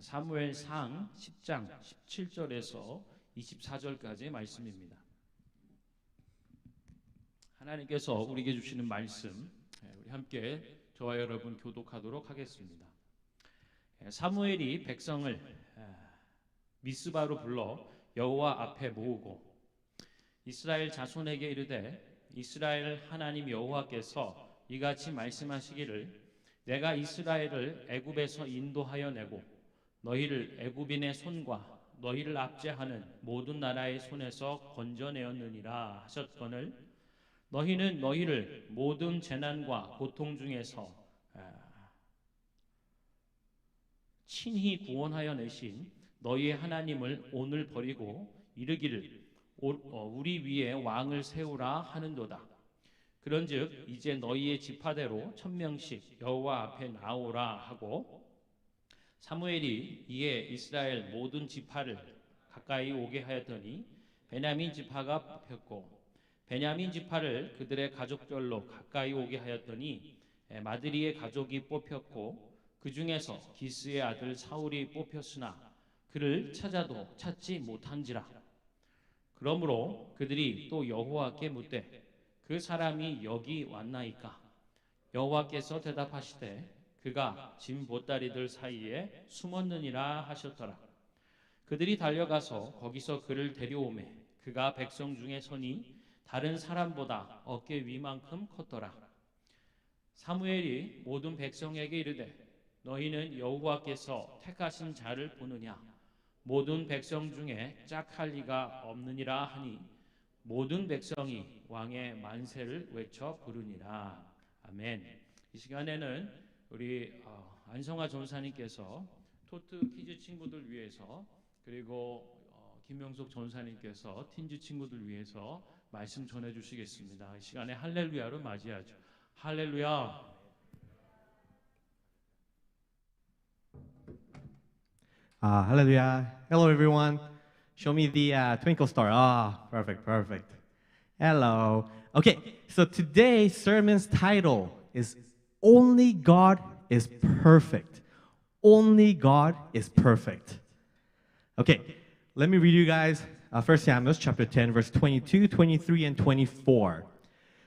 사무엘상 10장 17절에서 24절까지의 말씀입니다. 하나님께서 우리에게 주시는 말씀, 우리 함께 저와 여러분 교독하도록 하겠습니다. 사무엘이 백성을 미스바로 불러 여호와 앞에 모으고 이스라엘 자손에게 이르되 이스라엘 하나님 여호와께서 이같이 말씀하시기를 내가 이스라엘을 애굽에서 인도하여 내고 너희를 애굽인의 손과 너희를 압제하는 모든 나라의 손에서 건져내었느니라 하셨거늘 너희는 너희를 모든 재난과 고통 중에서 친히 구원하여 내신 너희의 하나님을 오늘 버리고 이르기를 우리 위에 왕을 세우라 하는도다. 그런즉 이제 너희의 지파대로 1000명씩 여호와 앞에 나오라 하고 사무엘이 이에 이스라엘 모든 지파를 가까이 오게 하였더니 베냐민 지파가 뽑혔고 베냐민 지파를 그들의 가족별로 가까이 오게 하였더니 마드리의 가족이 뽑혔고 그 중에서 기스의 아들 사울이 뽑혔으나 그를 찾아도 찾지 못한지라. 그러므로 그들이 또 여호와께 묻되 그 사람이 여기 왔나이까? 여호와께서 대답하시되 그가 짐 보따리들 사이에 숨었느니라 하셨더라. 그들이 달려가서 거기서 그를 데려오매 그가 백성 중에 서니 다른 사람보다 어깨 위만큼 컸더라. 사무엘이 모든 백성에게 이르되 너희는 여호와께서 택하신 자를 보느냐? 모든 백성 중에 짝할 리가 없느니라 하니 모든 백성이 왕의 만세를 외쳐 부르니라. 아멘. 이 시간에는 우리 안성화 전사님께서 토트 키즈 친구들 위해서 그리고 김명숙 전사님께서 틴즈 친구들 위해서 말씀 전해주시겠습니다. 이 시간에 할렐루야로 맞이하죠. 할렐루야. Hallelujah. Hello, everyone. Show me the twinkle star. Perfect, perfect. Hello. Okay, so today's sermon's title is Only God is Perfect. Only God is Perfect. Okay, let me read you guys 1 Samuel chapter 10, verse 22, 23, and 24.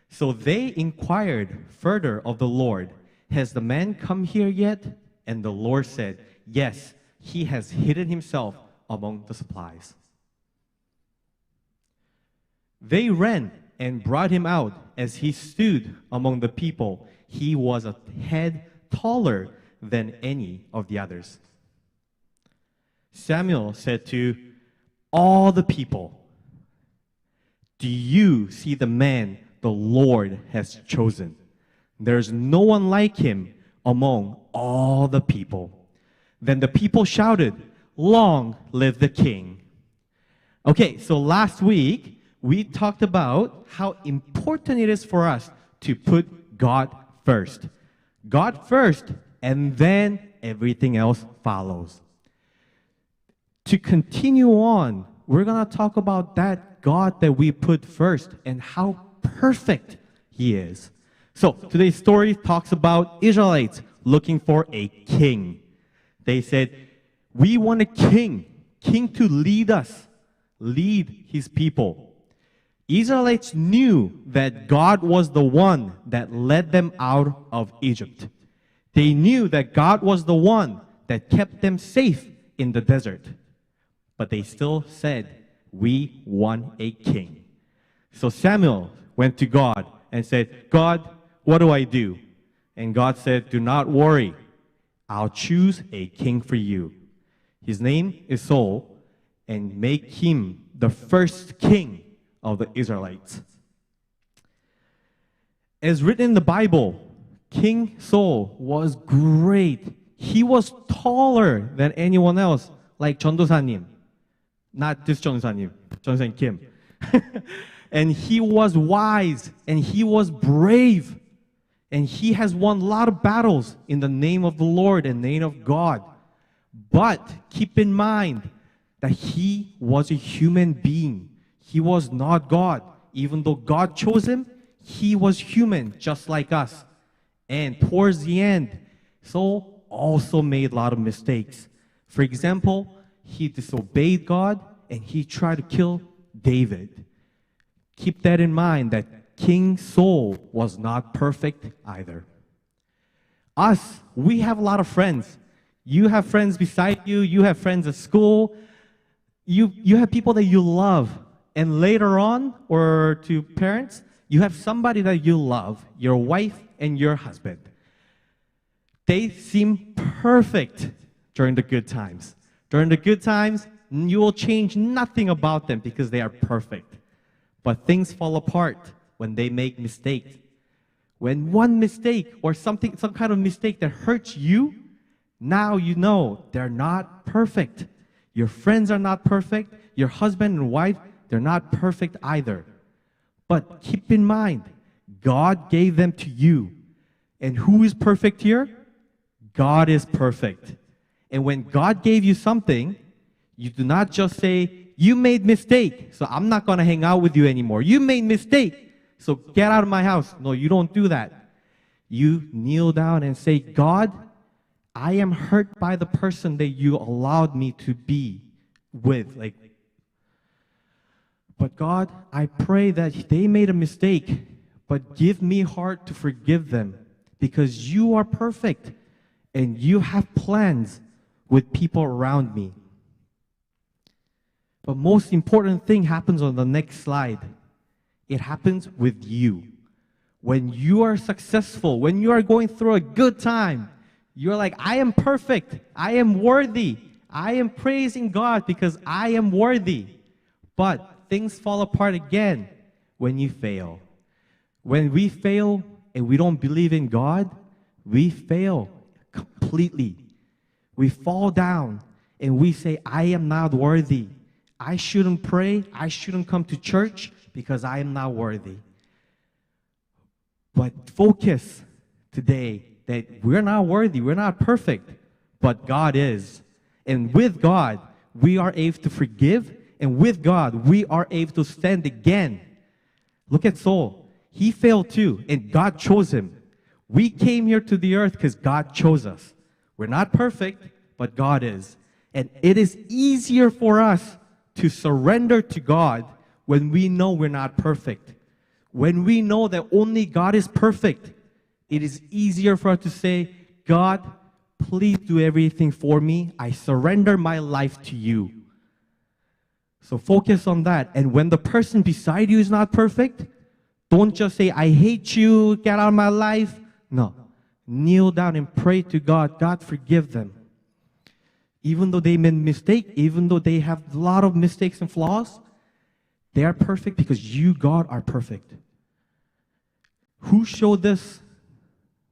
So they inquired further of the Lord, has the man come here yet? And the Lord said, yes, he has hidden himself among the supplies. They ran and brought him out as he stood among the people. He was a head taller than any of the others. Samuel said to all the people, do you see the man the Lord has chosen? There's no one like him among all the people. Then the people shouted, long live the king. Okay, so last week we talked about how important it is for us to put God first. God first, and then everything else follows. To continue on, we're going to talk about that God that we put first and how perfect He is. So today's story talks about Israelites looking for a king. They said, we want a king to lead us, lead His people. Israelites knew that God was the one that led them out of Egypt. They knew that God was the one that kept them safe in the desert. But they still said, we want a king. So Samuel went to God and said, God, what do I do? And God said, do not worry. I'll choose a king for you. His name is Saul, and make him the first king of the Israelites. As written in the Bible, King Saul was great. He was taller than anyone else, like 전도사님. Not this 전도사님, 전도사님 Kim. And he was wise, and he was brave. And he has won a lot of battles in the name of the Lord and name of God. But keep in mind that he was a human being. He was not God. Even though God chose him, he was human just like us. And towards the end, Saul also made a lot of mistakes. For example, he disobeyed God and he tried to kill David. Keep that in mind that King Saul was not perfect either. Us, we have a lot of friends. You have friends beside you, you have friends at school, you have people that you love. And later on, or to parents, you have somebody that you love, your wife and your husband. They seem perfect during the good times. During the good times, you will change nothing about them because they are perfect. But things fall apart when they make mistakes. When one mistake or some kind of mistake that hurts you, now you know they're not perfect. Your friends are not perfect. Your husband and wife, they're not perfect either. But keep in mind, God gave them to you. And who is perfect here? God is perfect. And when God gave you something, you do not just say, you made mistake, so I'm not going to hang out with you anymore. You made mistake, so get out of my house. No, you don't do that. You kneel down and say, God, I am hurt by the person that you allowed me to be with. But God, I pray that they made a mistake, but give me heart to forgive them because you are perfect and you have plans with people around me. But most important thing happens on the next slide. It happens with you. When you are successful, when you are going through a good time, you're like, I am perfect. I am worthy. I am praising God because I am worthy. But things fall apart again when you fail. When we fail and we don't believe in God, we fail completely. We fall down and we say, I am not worthy. I shouldn't pray. I shouldn't come to church because I am not worthy. But focus today that we're not worthy. We're not perfect, but God is. And with God, we are able to forgive. And with God, we are able to stand again. Look at Saul. He failed too, and God chose him. We came here to the earth because God chose us. We're not perfect, but God is. And it is easier for us to surrender to God when we know we're not perfect. When we know that only God is perfect, it is easier for us to say, God, please do everything for me. I surrender my life to you. So focus on that. And when the person beside you is not perfect, don't just say, I hate you, get out of my life. No. Kneel down and pray to God. God, forgive them. Even though they made mistake, even though they have a lot of mistakes and flaws, they are perfect because you, God, are perfect. Who showed this?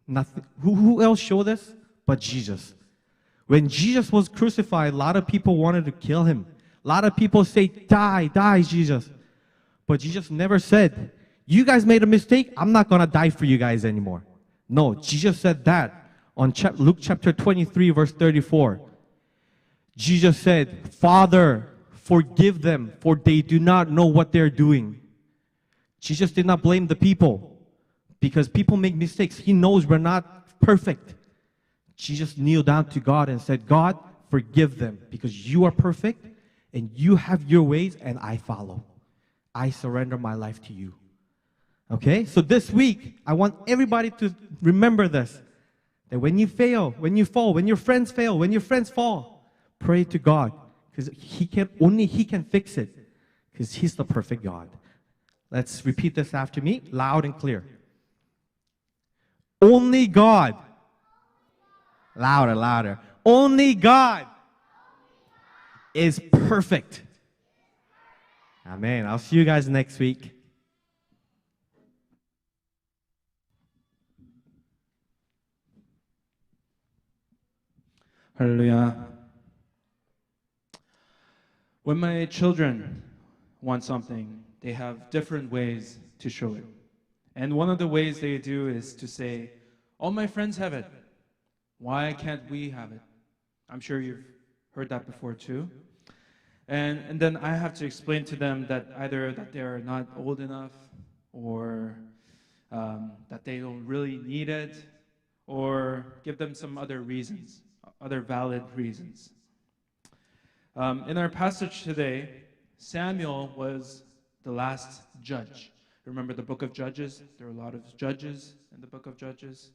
Nothing. Who else showed this but Jesus? When Jesus was crucified, a lot of people wanted to kill him. A lot of people say, die, die, Jesus. But Jesus never said, you guys made a mistake, I'm not going to die for you guys anymore. No, Jesus said that on Luke chapter 23, verse 34. Jesus said, Father, forgive them, for they do not know what they're doing. Jesus did not blame the people because people make mistakes. He knows we're not perfect. Jesus kneeled down to God and said, God, forgive them because you are perfect and you have your ways and I follow. I surrender my life to you. Okay? So this week, I want everybody to remember this. That when you fail, when you fall, when your friends fail, when your friends fall, pray to God. Because only He can fix it. Because He's the perfect God. Let's repeat this after me, loud and clear. Only God. Louder, louder. Only God is perfect. Amen. I'll see you guys next week. Hallelujah. When my children want something, they have different ways to show it. And one of the ways they do is to say, all my friends have it. Why can't we have it? I'm sure you've heard that before too. And then I have to explain to them that either that they're not old enough or that they don't really need it, or give them some other reasons, other valid reasons. In our passage today, Samuel was the last judge. Remember the book of Judges? There were a lot of judges in the book of Judges.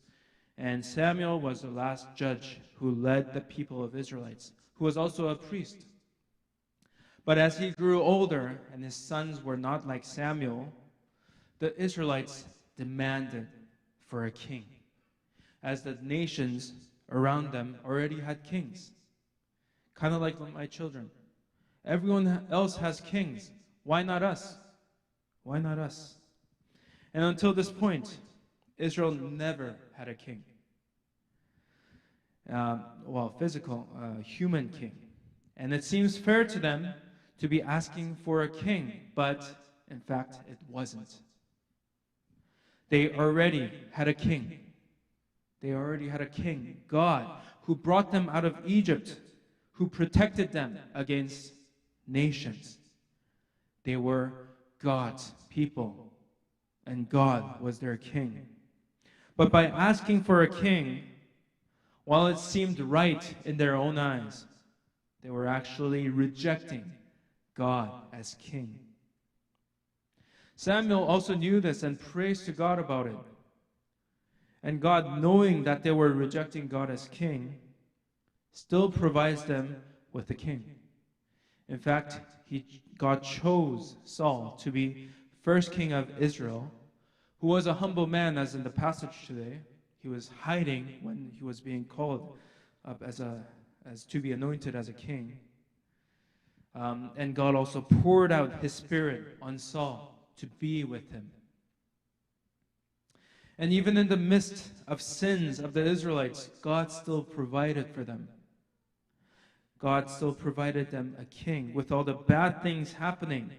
And Samuel was the last judge who led the people of Israelites, who was also a priest. But as he grew older and his sons were not like Samuel, the Israelites demanded for a king, as the nations around them already had kings. Kind of like my children. Everyone else has kings. Why not us? Why not us? And until this point, Israel never had a king. Physical, human king. And it seems fair to them to be asking for a king, but in fact, it wasn't. They already had a king. They already had a king, God, who brought them out of Egypt, who protected them against nations. They were God's people, and God was their king. But by asking for a king, while it seemed right in their own eyes, they were actually rejecting God as king. Samuel also knew this and prays to God about it. And God, knowing that they were rejecting God as king, still provides them with a king. In fact, God chose Saul to be first king of Israel, who was a humble man, as in the passage today. He was hiding when he was being called up as to be anointed as a king. And God also poured out his spirit on Saul to be with him. And even in the midst of sins of the Israelites, God still provided for them. God still provided them a king. With all the bad things happening,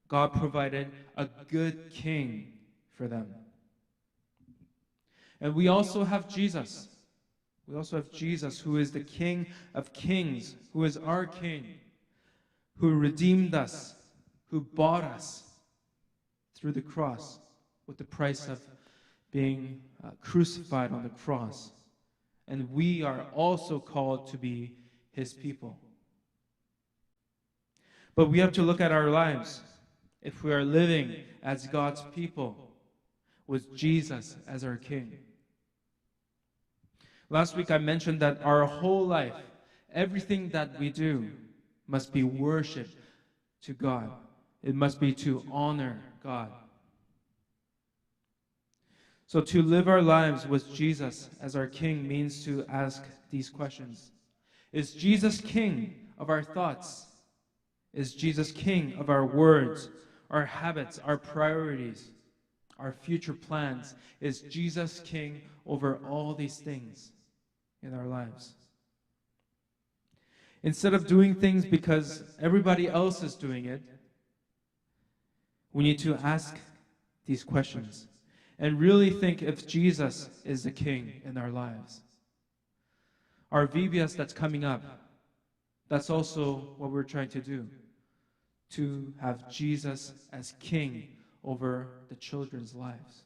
God provided a good king for them. And we also have Jesus. We also have Jesus, who is the King of Kings, who is our King, who redeemed us, who bought us through the cross with the price of being crucified on the cross. And we are also called to be his people. But we have to look at our lives. If we are living as God's people with Jesus as our King. Last week I mentioned that our whole life, everything that we do must be worship to God. It must be to honor God. So to live our lives with Jesus as our King means to ask these questions. Is Jesus King of our thoughts? Is Jesus King of our words, our habits, our priorities, our future plans? Is Jesus King over all these things in our lives? Instead of doing things because everybody else is doing it, we need to ask these questions and really think if Jesus is the King in our lives. Our VBS that's coming up, that's also what we're trying to do, to have Jesus as King over the children's lives.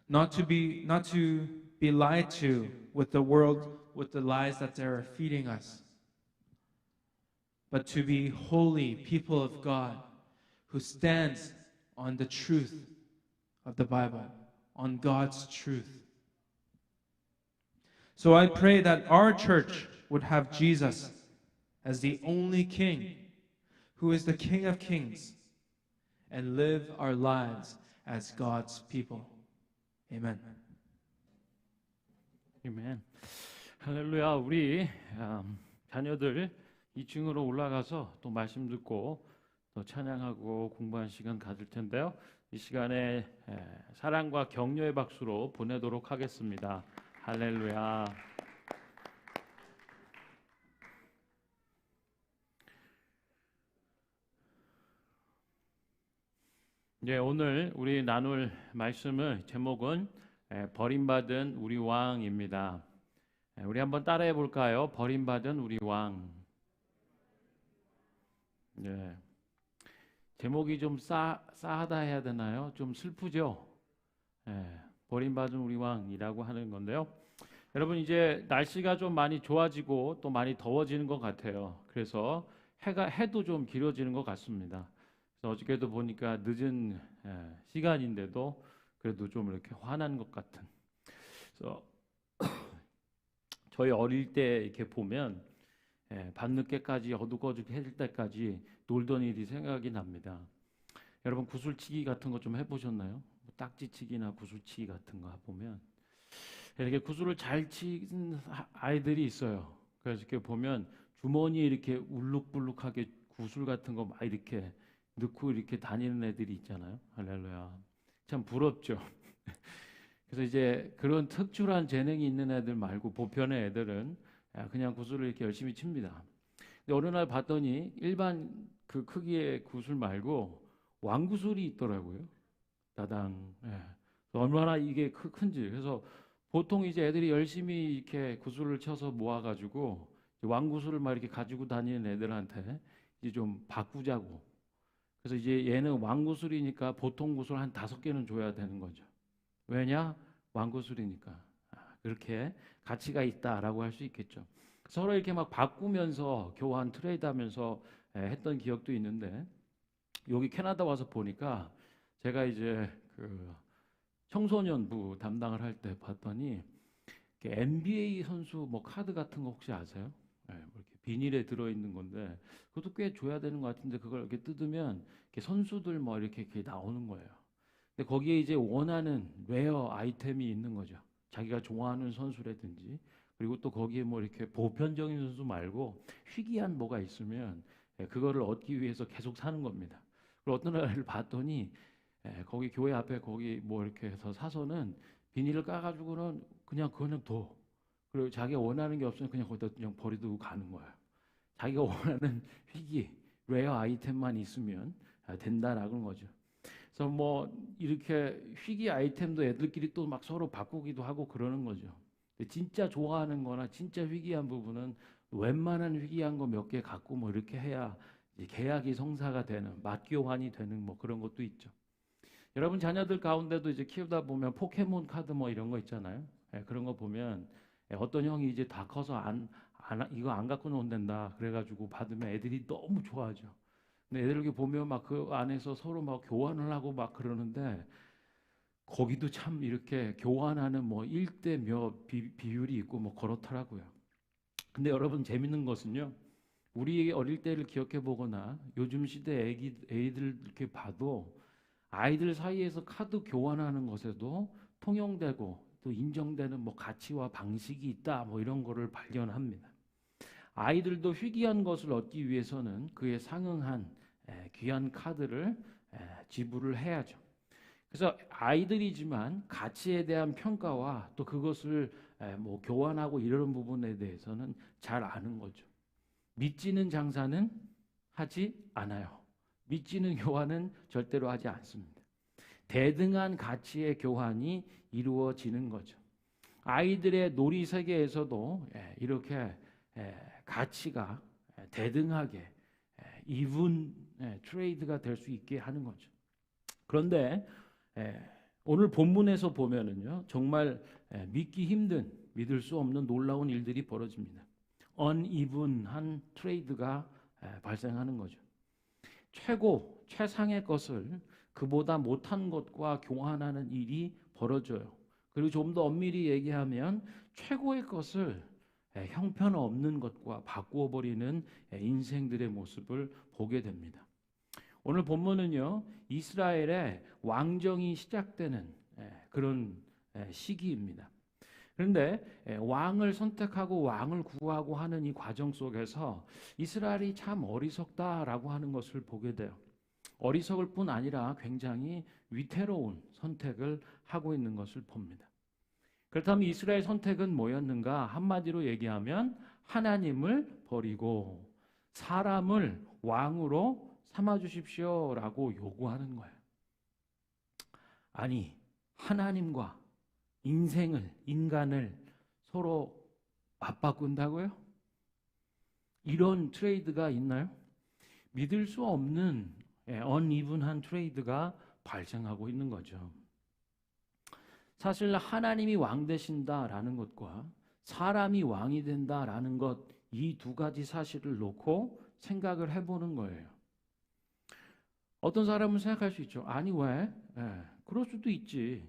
Not to be lied to with the world, with the lies that they're feeding us, but to be holy people of God who stands on the truth of the Bible, on God's truth. So I pray that our church would have Jesus as the only King, who is the King of Kings, and live our lives as God's people. Amen. 아멘. 할렐루야. 우리 자녀들 2층으로 올라가서 또 말씀 듣고 또 찬양하고 공부하는 시간 가질 텐데요. 이 시간에 사랑과 격려의 박수로 보내도록 하겠습니다. 할렐루야. 네, 오늘 우리 나눌 말씀의 제목은 버림받은 우리 왕입니다. 우리 한번 따라해 볼까요? 버림받은 우리 왕. 네. 제목이 좀 싸하다 해야 되나요? 좀 슬프죠? 버림받은 우리 왕이라고 하는 건데요. 여러분 이제 날씨가 좀 많이 좋아지고 또 많이 더워지는 것 같아요. 그래서 해도 좀 길어지는 것 같습니다. 그래서 어저께도 보니까 늦은 시간인데도 그래도 좀 이렇게 환한 것 같은. 그래서 저희 어릴 때 이렇게 보면 밤늦게까지 어둑어둑해질 때까지 놀던 일이 생각이 납니다. 여러분 구슬치기 같은 거 좀 해보셨나요? 뭐 딱지치기나 구슬치기 같은 거 보면 이렇게 구슬을 잘 치는 아이들이 있어요. 그래서 이렇게 보면 주머니에 이렇게 울룩불룩하게 구슬 같은 거 막 이렇게 넣고 이렇게 다니는 애들이 있잖아요. 할렐루야. 참 부럽죠. 그래서 이제 그런 특출한 재능이 있는 애들 말고 보편의 애들은 그냥 구슬을 이렇게 열심히 칩니다. 근데 어느 날 봤더니 일반 그 크기의 구슬 말고 왕구슬이 있더라고요. 다당. 얼마나 이게 큰지. 그래서 보통 이제 애들이 열심히 이렇게 구슬을 쳐서 모아가지고 왕구슬을 막 이렇게 가지고 다니는 애들한테 이제 좀 바꾸자고. 그래서 이제 얘는 왕구슬이니까 보통 구슬 한 5개는 줘야 되는 거죠. 왜냐? 왕구슬이니까. 그렇게 가치가 있다라고 할 수 있겠죠. 서로 이렇게 막 바꾸면서 교환 트레이드하면서 했던 기억도 있는데 여기 캐나다 와서 보니까 제가 이제 그 청소년부 담당을 할 때 봤더니 NBA 선수 뭐 카드 같은 거 혹시 아세요? 뭐 이렇게 비닐에 들어 있는 건데 그것도 꽤 줘야 되는 것 같은데 그걸 이렇게 뜯으면 이렇게 선수들 뭐 이렇게 나오는 거예요. 근데 거기에 이제 원하는 레어 아이템이 있는 거죠. 자기가 좋아하는 선수라든지 그리고 또 거기에 뭐 이렇게 보편적인 선수 말고 희귀한 뭐가 있으면 그거를 얻기 위해서 계속 사는 겁니다. 그리고 어떤 날을 봤더니 거기 교회 앞에 거기 뭐 이렇게 해서 사서는 비닐을 까가지고는 그냥 그거는 둬. 그리고 자기가 원하는 게 없으면 그냥 거기다 그냥 버리고 가는 거예요. 자기가 원하는 희귀, 레어 아이템만 있으면 된다라는 거죠. 그래서 뭐 이렇게 희귀 아이템도 애들끼리 또 막 서로 바꾸기도 하고 그러는 거죠. 근데 진짜 좋아하는 거나 진짜 희귀한 부분은 웬만한 희귀한 거 몇 개 갖고 뭐 이렇게 해야 이제 계약이 성사가 되는 맞교환이 되는 뭐 그런 것도 있죠. 여러분 자녀들 가운데도 이제 키우다 보면 포켓몬 카드 뭐 이런 거 있잖아요. 그런 거 보면 어떤 형이 이제 다 커서 이거 안 갖고 논댄다 그래가지고 받으면 애들이 너무 좋아하죠. 근데 애들 이렇게 보면 막 그 안에서 서로 막 교환을 하고 막 그러는데 거기도 참 이렇게 교환하는 뭐 1대 몇 비율이 있고 뭐 그렇더라고요. 근데 여러분 재밌는 것은요. 우리 어릴 때를 기억해 보거나 요즘 시대 애들 이렇게 봐도 아이들 사이에서 카드 교환하는 것에도 통용되고 또 인정되는 뭐 가치와 방식이 있다 뭐 이런 거를 발견합니다. 아이들도 희귀한 것을 얻기 위해서는 그에 상응한 귀한 카드를 지불을 해야죠. 그래서 아이들이지만 가치에 대한 평가와 또 그것을 뭐 교환하고 이런 부분에 대해서는 잘 아는 거죠. 믿지는 장사는 하지 않아요. 믿지는 교환은 절대로 하지 않습니다. 대등한 가치의 교환이 이루어지는 거죠. 아이들의 놀이 세계에서도 이렇게 가치가 대등하게 이분 트레이드가 될 수 있게 하는 거죠. 그런데 오늘 본문에서 보면은요 정말 믿기 힘든 믿을 수 없는 놀라운 일들이 벌어집니다. 언이분한 트레이드가 발생하는 거죠. 최상의 것을 그보다 못한 것과 교환하는 일이 벌어져요. 그리고 좀 더 엄밀히 얘기하면 최고의 것을 형편없는 것과 바꾸어 버리는 인생들의 모습을 보게 됩니다. 오늘 본문은요 이스라엘의 왕정이 시작되는 그런 시기입니다. 그런데 왕을 선택하고 왕을 구하고 하는 이 과정 속에서 이스라엘이 참 어리석다라고 하는 것을 보게 돼요. 어리석을 뿐 아니라 굉장히 위태로운 선택을 하고 있는 것을 봅니다. 그렇다면 이스라엘 선택은 뭐였는가? 한마디로 얘기하면 하나님을 버리고 사람을 왕으로 삼아 주십시오라고 요구하는 거예요. 아니, 하나님과 인간을 서로 맞바꾼다고요? 이런 트레이드가 있나요? 믿을 수 없는 언이분한 트레이드가 발생하고 있는 거죠. 사실 하나님이 왕 되신다라는 것과 사람이 왕이 된다라는 것, 이 두 가지 사실을 놓고 생각을 해보는 거예요. 어떤 사람은 생각할 수 있죠. 아니 왜? 그럴 수도 있지.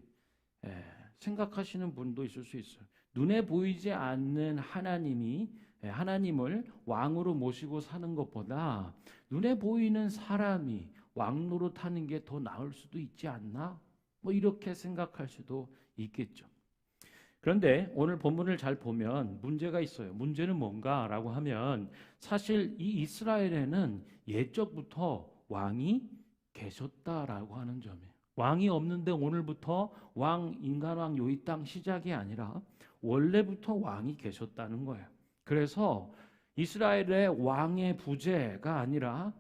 생각하시는 분도 있을 수 있어요. 눈에 보이지 않는 하나님이 하나님을 왕으로 모시고 사는 것보다 눈에 보이는 사람이 왕 노릇하는 게 더 나을 수도 있지 않나? 뭐 이렇게 생각할 수도 있겠죠. 그런데 오늘 본문을 잘 보면 문제가 있어요. 문제는 뭔가라고 하면 사실 이 이스라엘에는 옛적부터 왕이 계셨다라고 하는 점이에요. 왕이 없는데 오늘부터 인간왕 요 이 땅 시작이 아니라 원래부터 왕이 계셨다는 거예요. 그래서 이스라엘의 왕의 부재가 아니라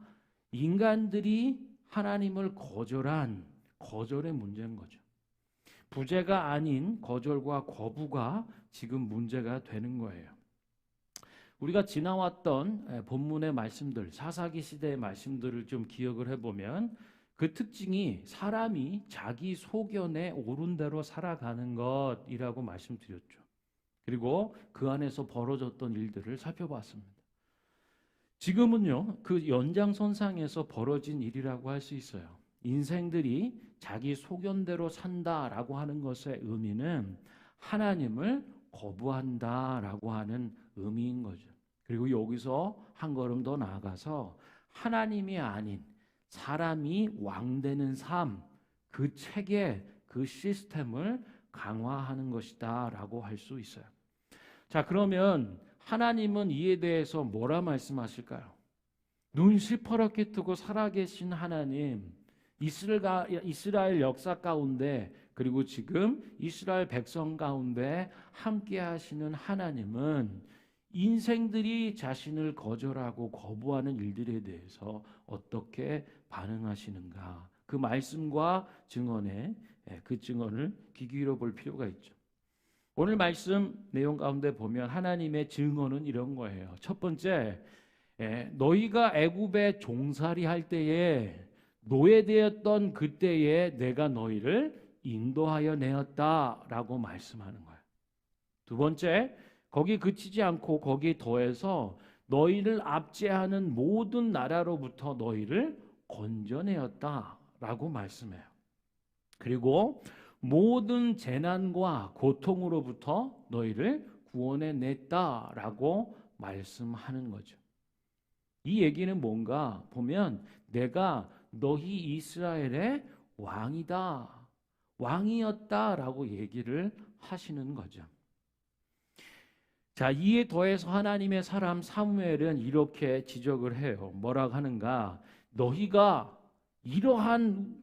인간들이 하나님을 거절한 거절의 문제인 거죠. 부재가 아닌 거절과 거부가 지금 문제가 되는 거예요. 우리가 지나왔던 본문의 말씀들, 사사기 시대의 말씀들을 좀 기억을 해보면 그 특징이 사람이 자기 소견에 옳은 대로 살아가는 것이라고 말씀드렸죠. 그리고 그 안에서 벌어졌던 일들을 살펴봤습니다. 지금은요, 그 연장선상에서 벌어진 일이라고 할 수 있어요. 인생들이 자기 소견대로 산다라고 하는 것의 의미는 하나님을 거부한다라고 하는 의미인 거죠. 그리고 여기서 한 걸음 더 나아가서 하나님이 아닌 사람이 왕되는 삶, 그 체계, 그 시스템을 강화하는 것이다라고 할 수 있어요. 자, 그러면 하나님은 이에 대해서 뭐라 말씀하실까요? 눈 시퍼렇게 뜨고 살아계신 하나님, 이스라엘 역사 가운데 그리고 지금 이스라엘 백성 가운데 함께 하시는 하나님은 인생들이 자신을 거절하고 거부하는 일들에 대해서 어떻게 반응하시는가? 그 말씀과 증언에 그 증언을 귀 기울여 볼 필요가 있죠. 오늘 말씀 내용 가운데 보면 하나님의 증언은 이런 거예요. 첫 번째, 너희가 애굽에 종살이 할 때에 노예되었던 그때에 내가 너희를 인도하여 내었다라고 말씀하는 거예요. 두 번째, 거기 그치지 않고 거기에 더해서 너희를 압제하는 모든 나라로부터 너희를 건져내었다라고 말씀해요. 그리고 모든 재난과 고통으로부터 너희를 구원해냈다라고 말씀하는 거죠. 이 얘기는 뭔가 보면 내가 너희 이스라엘의 왕이다, 왕이었다라고 얘기를 하시는 거죠. 자, 이에 더해서 하나님의 사람 사무엘은 이렇게 지적을 해요. 뭐라고 하는가? 너희가 이러한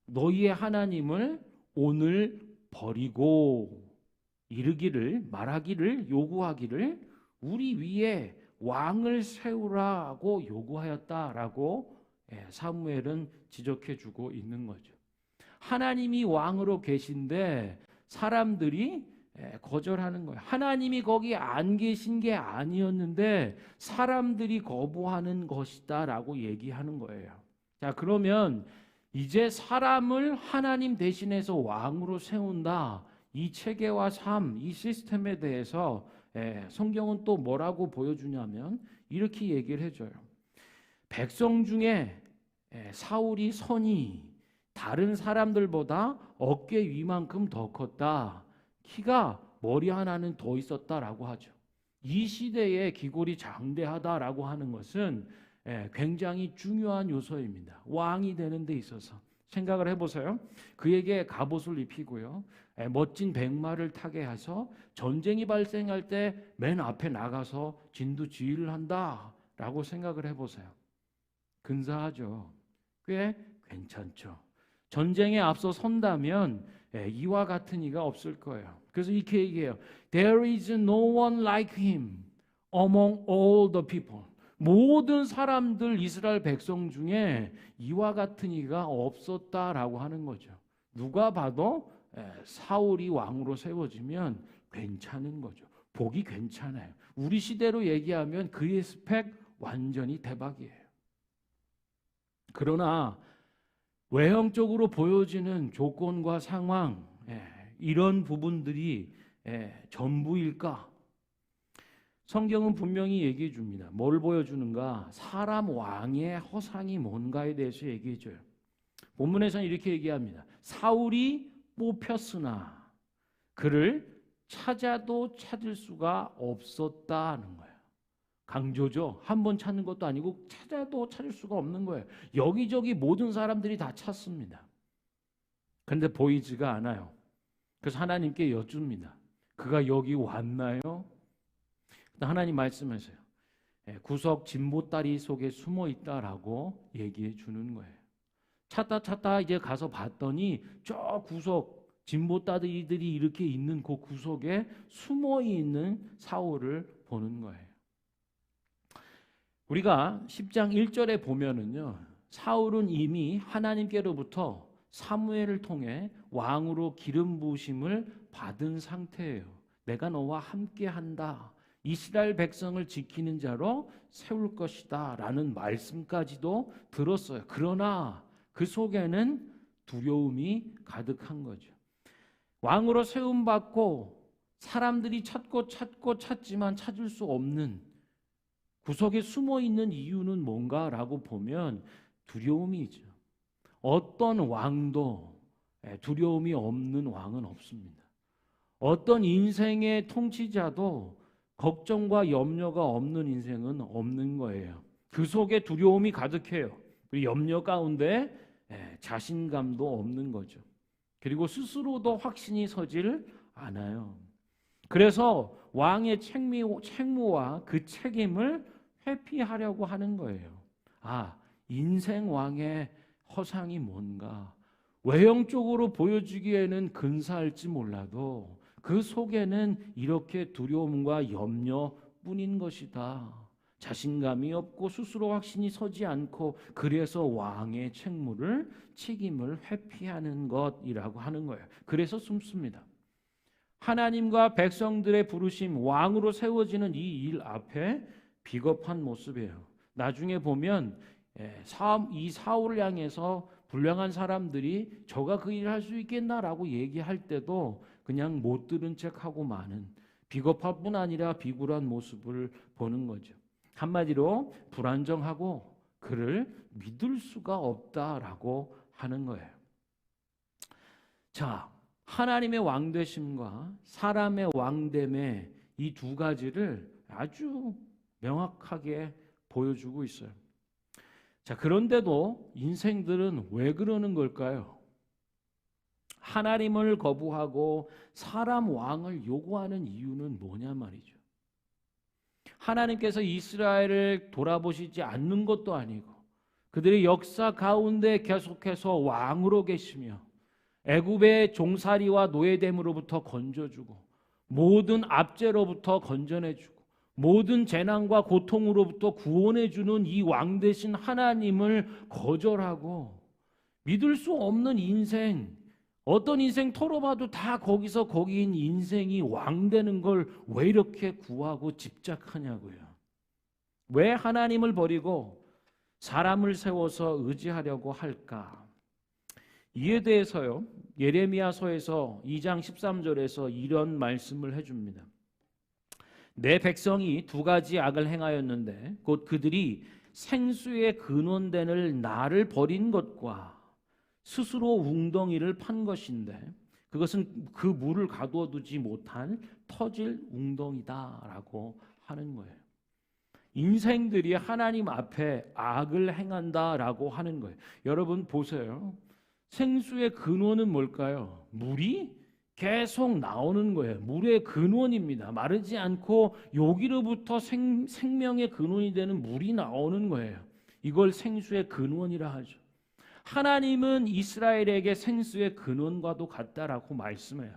너희의 하나님을 오늘 버리고 말하기를 요구하기를 우리 위에 왕을 세우라고 요구하였다라고 사무엘은 지적해 주고 있는 거죠. 하나님이 왕으로 계신데 사람들이 거절하는 거예요. 하나님이 거기 안 계신 게 아니었는데 사람들이 거부하는 것이다라고 얘기하는 거예요. 자, 그러면 이제 사람을 하나님 대신해서 왕으로 세운다. 이 체계와 삶, 이 시스템에 대해서 성경은 또 뭐라고 보여주냐면 이렇게 얘기를 해줘요. 백성 중에 사울이 선이 다른 사람들보다 어깨 위만큼 더 컸다. 키가 머리 하나는 더 있었다라고 하죠. 이 시대에 기골이 장대하다라고 하는 것은 굉장히 중요한 요소입니다. 왕이 되는 데 있어서 생각을 해보세요. 그에게 갑옷을 입히고요, 멋진 백마를 타게 해서 전쟁이 발생할 때 맨 앞에 나가서 진두지휘를 한다라고 생각을 해보세요. 근사하죠. 꽤 괜찮죠. 전쟁에 앞서 선다면 이와 같은 이가 없을 거예요. 그래서 이렇게 얘기해요. There is no one like him among all the people. 모든 사람들 이스라엘 백성 중에 이와 같은 이가 없었다라고 하는 거죠. 누가 봐도 사울이 왕으로 세워지면 괜찮은 거죠. 보기 괜찮아요. 우리 시대로 얘기하면 그의 스펙 완전히 대박이에요. 그러나 외형적으로 보여지는 조건과 상황, 이런 부분들이 전부일까? 성경은 분명히 얘기해 줍니다. 뭘 보여주는가? 사람 왕의 허상이 뭔가에 대해서 얘기해 줘요. 본문에서는 이렇게 얘기합니다. 사울이 뽑혔으나 그를 찾아도 찾을 수가 없었다는 거예요. 강조죠. 한 번 찾는 것도 아니고 찾아도 찾을 수가 없는 거예요. 여기저기 모든 사람들이 다 찾습니다. 그런데 보이지가 않아요. 그래서 하나님께 여쭙니다. 그가 여기 왔나요? 하나님 말씀하세요. 구석 진보다리 속에 숨어 있다라고 얘기해 주는 거예요. 찾다 이제 가서 봤더니 저 구석 진보다리들이 이렇게 있는 그 구석에 숨어 있는 사울을 보는 거예요. 우리가 10장 1절에 보면은요, 사울은 이미 하나님께로부터 사무엘을 통해 왕으로 기름 부으심을 받은 상태예요. 내가 너와 함께한다. 이스라엘 백성을 지키는 자로 세울 것이다 라는 말씀까지도 들었어요. 그러나 그 속에는 두려움이 가득한 거죠. 왕으로 세움받고 사람들이 찾지만 찾을 수 없는 구석에 숨어 있는 이유는 뭔가라고 보면 두려움이죠. 어떤 왕도 두려움이 없는 왕은 없습니다. 어떤 인생의 통치자도 걱정과 염려가 없는 인생은 없는 거예요. 그 속에 두려움이 가득해요. 그리고 염려 가운데 자신감도 없는 거죠. 그리고 스스로도 확신이 서질 않아요. 그래서 왕의 책무와 그 책임을 회피하려고 하는 거예요. 인생 왕의 허상이 뭔가 외형적으로 보여주기에는 근사할지 몰라도 그 속에는 이렇게 두려움과 염려뿐인 것이다. 자신감이 없고 스스로 확신이 서지 않고 그래서 왕의 책임을 회피하는 것이라고 하는 거예요. 그래서 숨습니다. 하나님과 백성들의 부르심, 왕으로 세워지는 이 일 앞에 비겁한 모습이에요. 나중에 보면 이 사울을 향해서 불량한 사람들이 저가 그 일을 할 수 있겠나라고 얘기할 때도 그냥 못 들은 척하고 마는 비겁할 뿐 아니라 비굴한 모습을 보는 거죠. 한마디로 불안정하고 그를 믿을 수가 없다라고 하는 거예요. 자, 하나님의 왕되심과 사람의 왕됨의 이 두 가지를 아주 명확하게 보여주고 있어요. 자, 그런데도 인생들은 왜 그러는 걸까요? 하나님을 거부하고 사람 왕을 요구하는 이유는 뭐냐 말이죠. 하나님께서 이스라엘을 돌아보시지 않는 것도 아니고 그들의 역사 가운데 계속해서 왕으로 계시며 애굽의 종살이와 노예됨으로부터 건져주고 모든 압제로부터 건져내주고 모든 재난과 고통으로부터 구원해주는 이 왕 되신 하나님을 거절하고 믿을 수 없는 인생, 어떤 인생 털어봐도 다 거기서 거기인 인생이 왕 되는 걸 왜 이렇게 구하고 집착하냐고요. 왜 하나님을 버리고 사람을 세워서 의지하려고 할까? 이에 대해서요, 예레미야서에서 2장 13절에서 이런 말씀을 해줍니다. 내 백성이 두 가지 악을 행하였는데 곧 그들이 생수의 근원된을 나를 버린 것과 스스로 웅덩이를 판 것인데 그것은 그 물을 가두어두지 못한 터질 웅덩이다라고 하는 거예요. 인생들이 하나님 앞에 악을 행한다라고 하는 거예요. 여러분 보세요. 생수의 근원은 뭘까요? 물이 계속 나오는 거예요. 물의 근원입니다. 마르지 않고 여기로부터 생명의 근원이 되는 물이 나오는 거예요. 이걸 생수의 근원이라 하죠. 하나님은 이스라엘에게 생수의 근원과도 같다라고 말씀해요.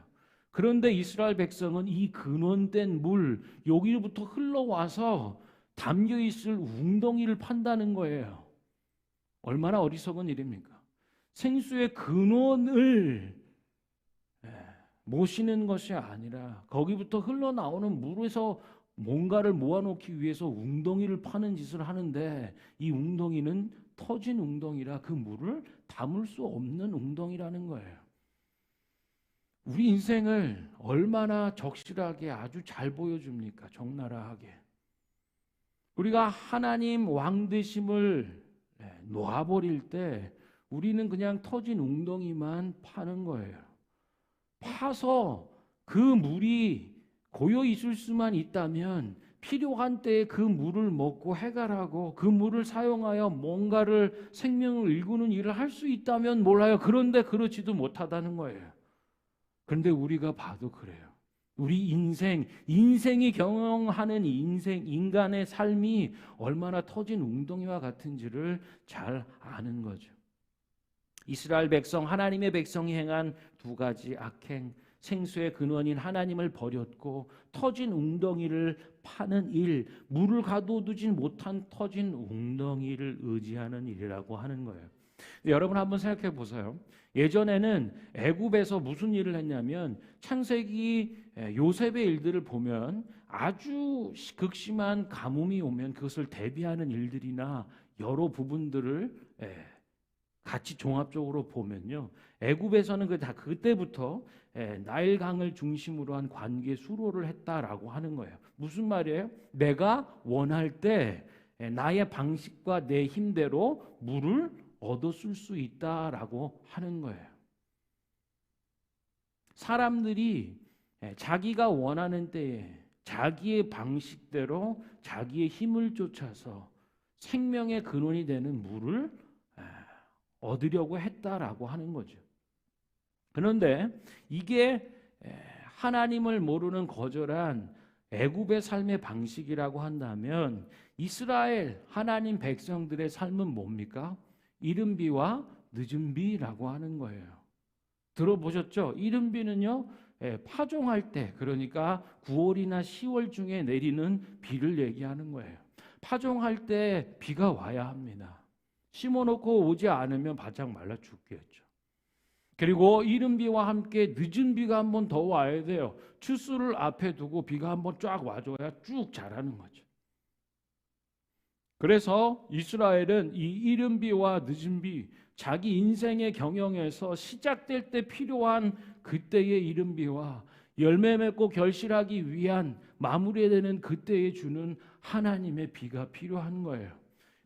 그런데 이스라엘 백성은 이 근원된 물, 여기로부터 흘러와서 담겨있을 웅덩이를 판다는 거예요. 얼마나 어리석은 일입니까? 생수의 근원을 모시는 것이 아니라 거기부터 흘러나오는 물에서 뭔가를 모아놓기 위해서 웅덩이를 파는 짓을 하는데 이 웅덩이는 터진 웅덩이라 그 물을 담을 수 없는 웅덩이라는 거예요. 우리 인생을 얼마나 적실하게 아주 잘 보여줍니까? 적나라하게. 우리가 하나님 왕 되심을 놓아버릴 때 우리는 그냥 터진 웅덩이만 파는 거예요. 파서 그 물이 고여 있을 수만 있다면 필요한 때에 그 물을 먹고 해결하고 그 물을 사용하여 뭔가를 생명을 일구는 일을 할 수 있다면 몰라요. 그런데 그렇지도 못하다는 거예요. 그런데 우리가 봐도 그래요. 우리 인생이 경영하는 인간의 삶이 얼마나 터진 웅덩이와 같은지를 잘 아는 거죠. 이스라엘 백성, 하나님의 백성이 행한 두 가지 악행, 생수의 근원인 하나님을 버렸고 터진 웅덩이를 파는 일, 물을 가둬두지 못한 터진 웅덩이를 의지하는 일이라고 하는 거예요. 여러분 한번 생각해 보세요. 예전에는 애굽에서 무슨 일을 했냐면 창세기 요셉의 일들을 보면 아주 극심한 가뭄이 오면 그것을 대비하는 일들이나 여러 부분들을 같이 종합적으로 보면요. 애굽에서는 그때부터 나일강을 중심으로 한 관계 수로를 했다라고 하는 거예요. 무슨 말이에요? 내가 원할 때 나의 방식과 내 힘대로 물을 얻어 쓸 수 있다라고 하는 거예요. 사람들이 자기가 원하는 때에 자기의 방식대로 자기의 힘을 쫓아서 생명의 근원이 되는 물을 얻으려고 했다라고 하는 거죠. 그런데 이게 하나님을 모르는 거절한 애굽의 삶의 방식이라고 한다면 이스라엘 하나님 백성들의 삶은 뭡니까? 이른 비와 늦은 비라고 하는 거예요. 들어보셨죠? 이른 비는요, 파종할 때, 그러니까 9월이나 10월 중에 내리는 비를 얘기하는 거예요. 파종할 때 비가 와야 합니다. 심어놓고 오지 않으면 바짝 말라 죽겠죠. 그리고 이른 비와 함께 늦은 비가 한 번 더 와야 돼요. 추수를 앞에 두고 비가 한 번 쫙 와줘야 쭉 자라는 거죠. 그래서 이스라엘은 이 이른 비와 늦은 비, 자기 인생의 경영에서 시작될 때 필요한 그때의 이른 비와 열매 맺고 결실하기 위한 마무리되는 그때에 주는 하나님의 비가 필요한 거예요.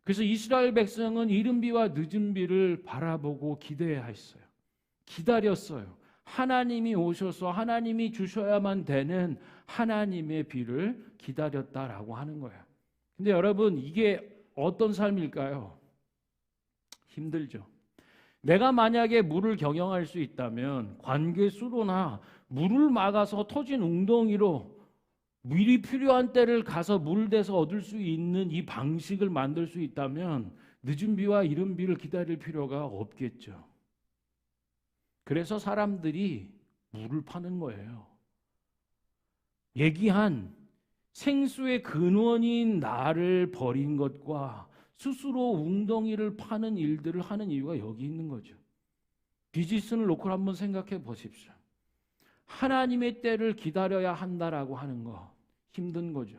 그래서 이스라엘 백성은 이른 비와 늦은 비를 바라보고 기대했어요. 기다렸어요. 하나님이 오셔서 하나님이 주셔야만 되는 하나님의 비를 기다렸다라고 하는 거예요. 근데 여러분, 이게 어떤 삶일까요? 힘들죠. 내가 만약에 물을 경영할 수 있다면 관계 수로나 물을 막아서 터진 웅덩이로 물이 필요한 때를 가서 물을 대서 얻을 수 있는 이 방식을 만들 수 있다면 늦은 비와 이른 비를 기다릴 필요가 없겠죠. 그래서 사람들이 물을 파는 거예요. 얘기한 생수의 근원인 나를 버린 것과 스스로 웅덩이를 파는 일들을 하는 이유가 여기 있는 거죠. 비즈니스를 놓고 한번 생각해 보십시오. 하나님의 때를 기다려야 한다라고 하는 거 힘든 거죠.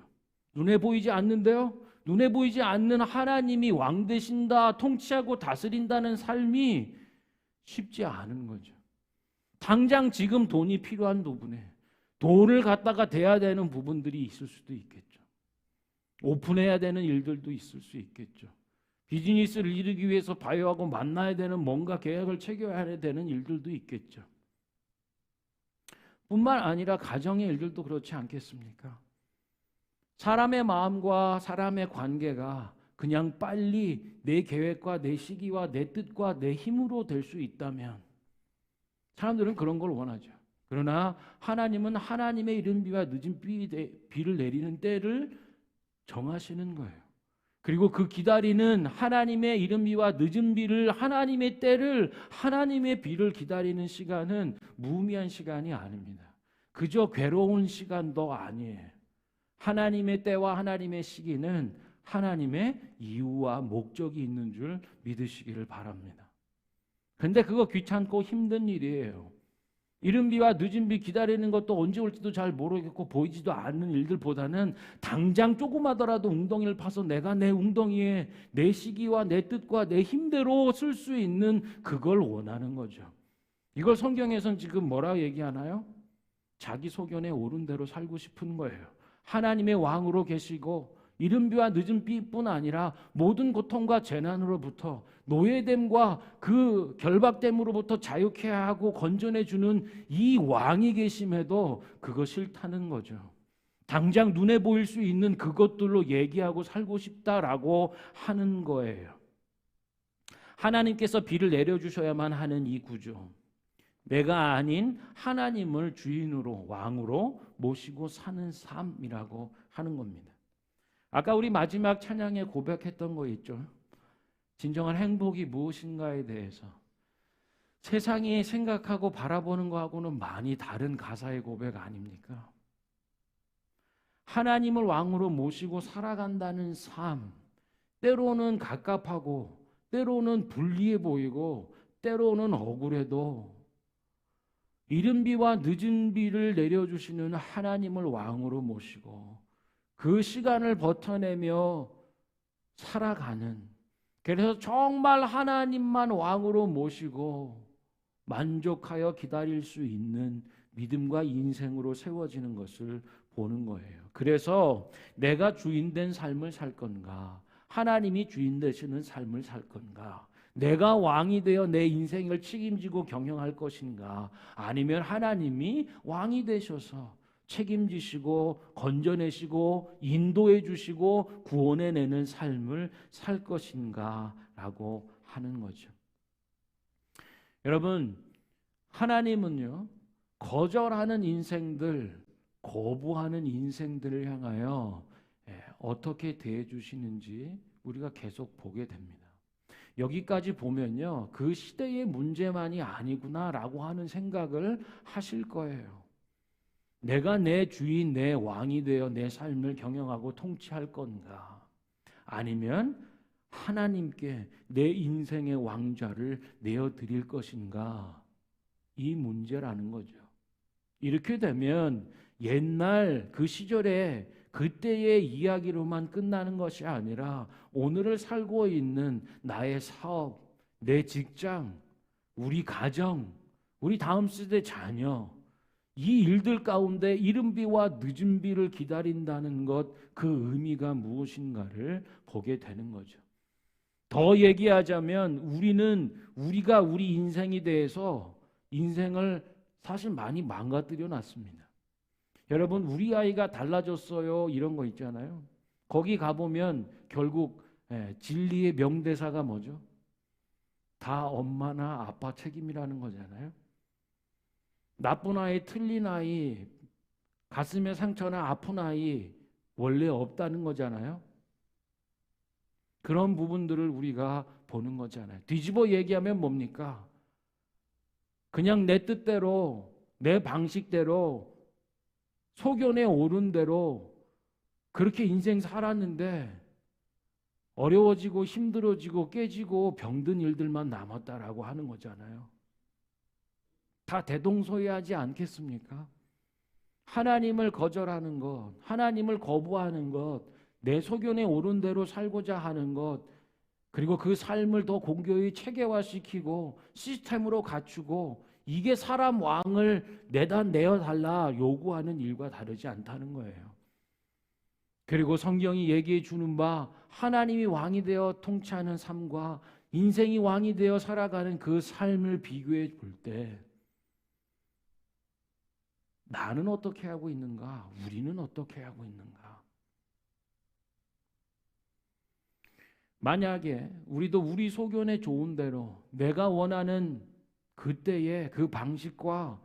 눈에 보이지 않는데요. 눈에 보이지 않는 하나님이 왕 되신다, 통치하고 다스린다는 삶이 쉽지 않은 거죠. 당장 지금 돈이 필요한 부분에 돈을 갖다가 대야 되는 부분들이 있을 수도 있겠죠. 오픈해야 되는 일들도 있을 수 있겠죠. 비즈니스를 이루기 위해서 바이오하고 만나야 되는 뭔가 계약을 체결해야 되는 일들도 있겠죠. 뿐만 아니라 가정의 일들도 그렇지 않겠습니까? 사람의 마음과 사람의 관계가 그냥 빨리 내 계획과 내 시기와 내 뜻과 내 힘으로 될 수 있다면 사람들은 그런 걸 원하죠. 그러나 하나님은 하나님의 이른 비와 늦은 비를 내리는 때를 정하시는 거예요. 그리고 그 기다리는 하나님의 이른 비와 늦은 비를 하나님의 때를 하나님의 비를 기다리는 시간은 무의미한 시간이 아닙니다. 그저 괴로운 시간도 아니에요. 하나님의 때와 하나님의 시기는 하나님의 이유와 목적이 있는 줄 믿으시기를 바랍니다. 그런데 그거 귀찮고 힘든 일이에요. 이른 비와 늦은 비 기다리는 것도 언제 올지도 잘 모르겠고 보이지도 않는 일들보다는 당장 조그마더라도 웅덩이를 파서 내가 내 웅덩이에 내 시기와 내 뜻과 내 힘대로 쓸 수 있는 그걸 원하는 거죠. 이걸 성경에서는 지금 뭐라 얘기하나요? 자기 소견에 옳은 대로 살고 싶은 거예요. 하나님의 왕으로 계시고 이른비와 늦은비뿐 아니라 모든 고통과 재난으로부터 노예됨과 그 결박됨으로부터 자유케 하고 건져내 주는 이 왕이 계심에도 그거 싫다는 거죠. 당장 눈에 보일 수 있는 그것들로 얘기하고 살고 싶다라고 하는 거예요. 하나님께서 비를 내려주셔야만 하는 이 구조. 내가 아닌 하나님을 주인으로 왕으로 모시고 사는 삶이라고 하는 겁니다. 아까 우리 마지막 찬양에 고백했던 거 있죠. 진정한 행복이 무엇인가에 대해서 세상이 생각하고 바라보는 거하고는 많이 다른 가사의 고백 아닙니까? 하나님을 왕으로 모시고 살아간다는 삶, 때로는 갑갑하고 때로는 불리해 보이고 때로는 억울해도 이른 비와 늦은 비를 내려주시는 하나님을 왕으로 모시고 그 시간을 버텨내며 살아가는, 그래서 정말 하나님만 왕으로 모시고 만족하여 기다릴 수 있는 믿음과 인생으로 세워지는 것을 보는 거예요. 그래서 내가 주인 된 삶을 살 건가, 하나님이 주인 되시는 삶을 살 건가, 내가 왕이 되어 내 인생을 책임지고 경영할 것인가, 아니면 하나님이 왕이 되셔서 책임지시고 건져내시고 인도해 주시고 구원해내는 삶을 살 것인가 라고 하는 거죠. 여러분, 하나님은요, 거절하는 인생들, 거부하는 인생들을 향하여 어떻게 대해 주시는지 우리가 계속 보게 됩니다. 여기까지 보면요, 그 시대의 문제만이 아니구나라고 하는 생각을 하실 거예요. 내가 내 주인, 내 왕이 되어 내 삶을 경영하고 통치할 건가, 아니면 하나님께 내 인생의 왕좌를 내어드릴 것인가, 이 문제라는 거죠. 이렇게 되면 옛날 그 시절에 그때의 이야기로만 끝나는 것이 아니라 오늘을 살고 있는 나의 사업, 내 직장, 우리 가정, 우리 다음 세대 자녀, 이 일들 가운데 이른 비와 늦은 비를 기다린다는 것, 그 의미가 무엇인가를 보게 되는 거죠. 더 얘기하자면 우리가 우리 인생에 대해서 인생을 사실 많이 망가뜨려 놨습니다. 여러분, 우리 아이가 달라졌어요 이런 거 있잖아요. 거기 가보면 결국 진리의 명대사가 뭐죠? 다 엄마나 아빠 책임이라는 거잖아요. 나쁜 아이, 틀린 아이, 가슴에 상처나 아픈 아이 원래 없다는 거잖아요. 그런 부분들을 우리가 보는 거잖아요. 뒤집어 얘기하면 뭡니까? 그냥 내 뜻대로, 내 방식대로, 소견에 오른 대로 그렇게 인생 살았는데 어려워지고 힘들어지고 깨지고 병든 일들만 남았다라고 하는 거잖아요. 다 대동소이하지 않겠습니까? 하나님을 거절하는 것, 하나님을 거부하는 것, 내 소견에 오른 대로 살고자 하는 것, 그리고 그 삶을 더 공교히 체계화시키고 시스템으로 갖추고 이게 사람 왕을 내어달라 요구하는 일과 다르지 않다는 거예요. 그리고 성경이 얘기해 주는 바 하나님이 왕이 되어 통치하는 삶과 인생이 왕이 되어 살아가는 그 삶을 비교해 볼 때 나는 어떻게 하고 있는가? 우리는 어떻게 하고 있는가? 만약에 우리도 우리 소견에 좋은 대로 내가 원하는 그때의 그 방식과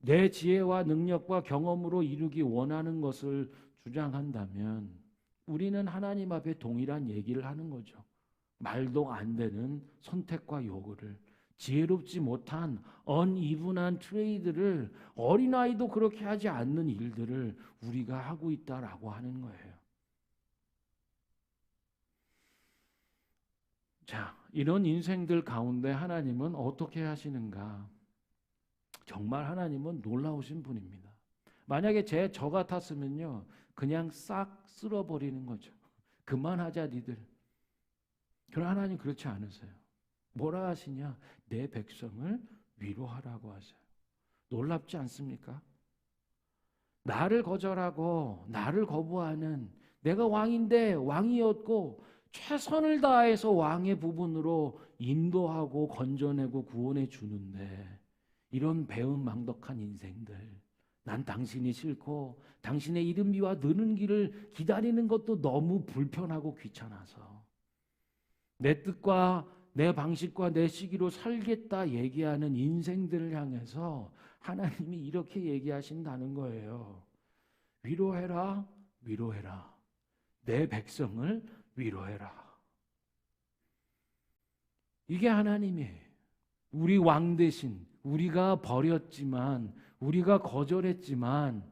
내 지혜와 능력과 경험으로 이루기 원하는 것을 주장한다면 우리는 하나님 앞에 동일한 얘기를 하는 거죠. 말도 안 되는 선택과 요구를, 지혜롭지 못한 언이분한 트레이드를, 어린아이도 그렇게 하지 않는 일들을 우리가 하고 있다라고 하는 거예요. 자, 이런 인생들 가운데 하나님은 어떻게 하시는가? 정말 하나님은 놀라우신 분입니다. 만약에 저 같았으면요, 그냥 싹 쓸어버리는 거죠. 그만하자 니들. 그러나 하나님 그렇지 않으세요. 뭐라 하시냐? 내 백성을 위로하라고 하세요. 놀랍지 않습니까? 나를 거절하고 나를 거부하는 내가 왕인데 왕이었고 최선을 다해서 왕의 부분으로 인도하고 건져내고 구원해 주는데 이런 배은망덕한 인생들, 난 당신이 싫고 당신의 이른비와 느는 길을 기다리는 것도 너무 불편하고 귀찮아서 내 뜻과 내 방식과 내 시기로 살겠다 얘기하는 인생들을 향해서 하나님이 이렇게 얘기하신다는 거예요. 위로해라, 위로해라. 내 백성을 위로해라. 이게 하나님이에요. 우리 왕 대신 우리가 버렸지만, 우리가 거절했지만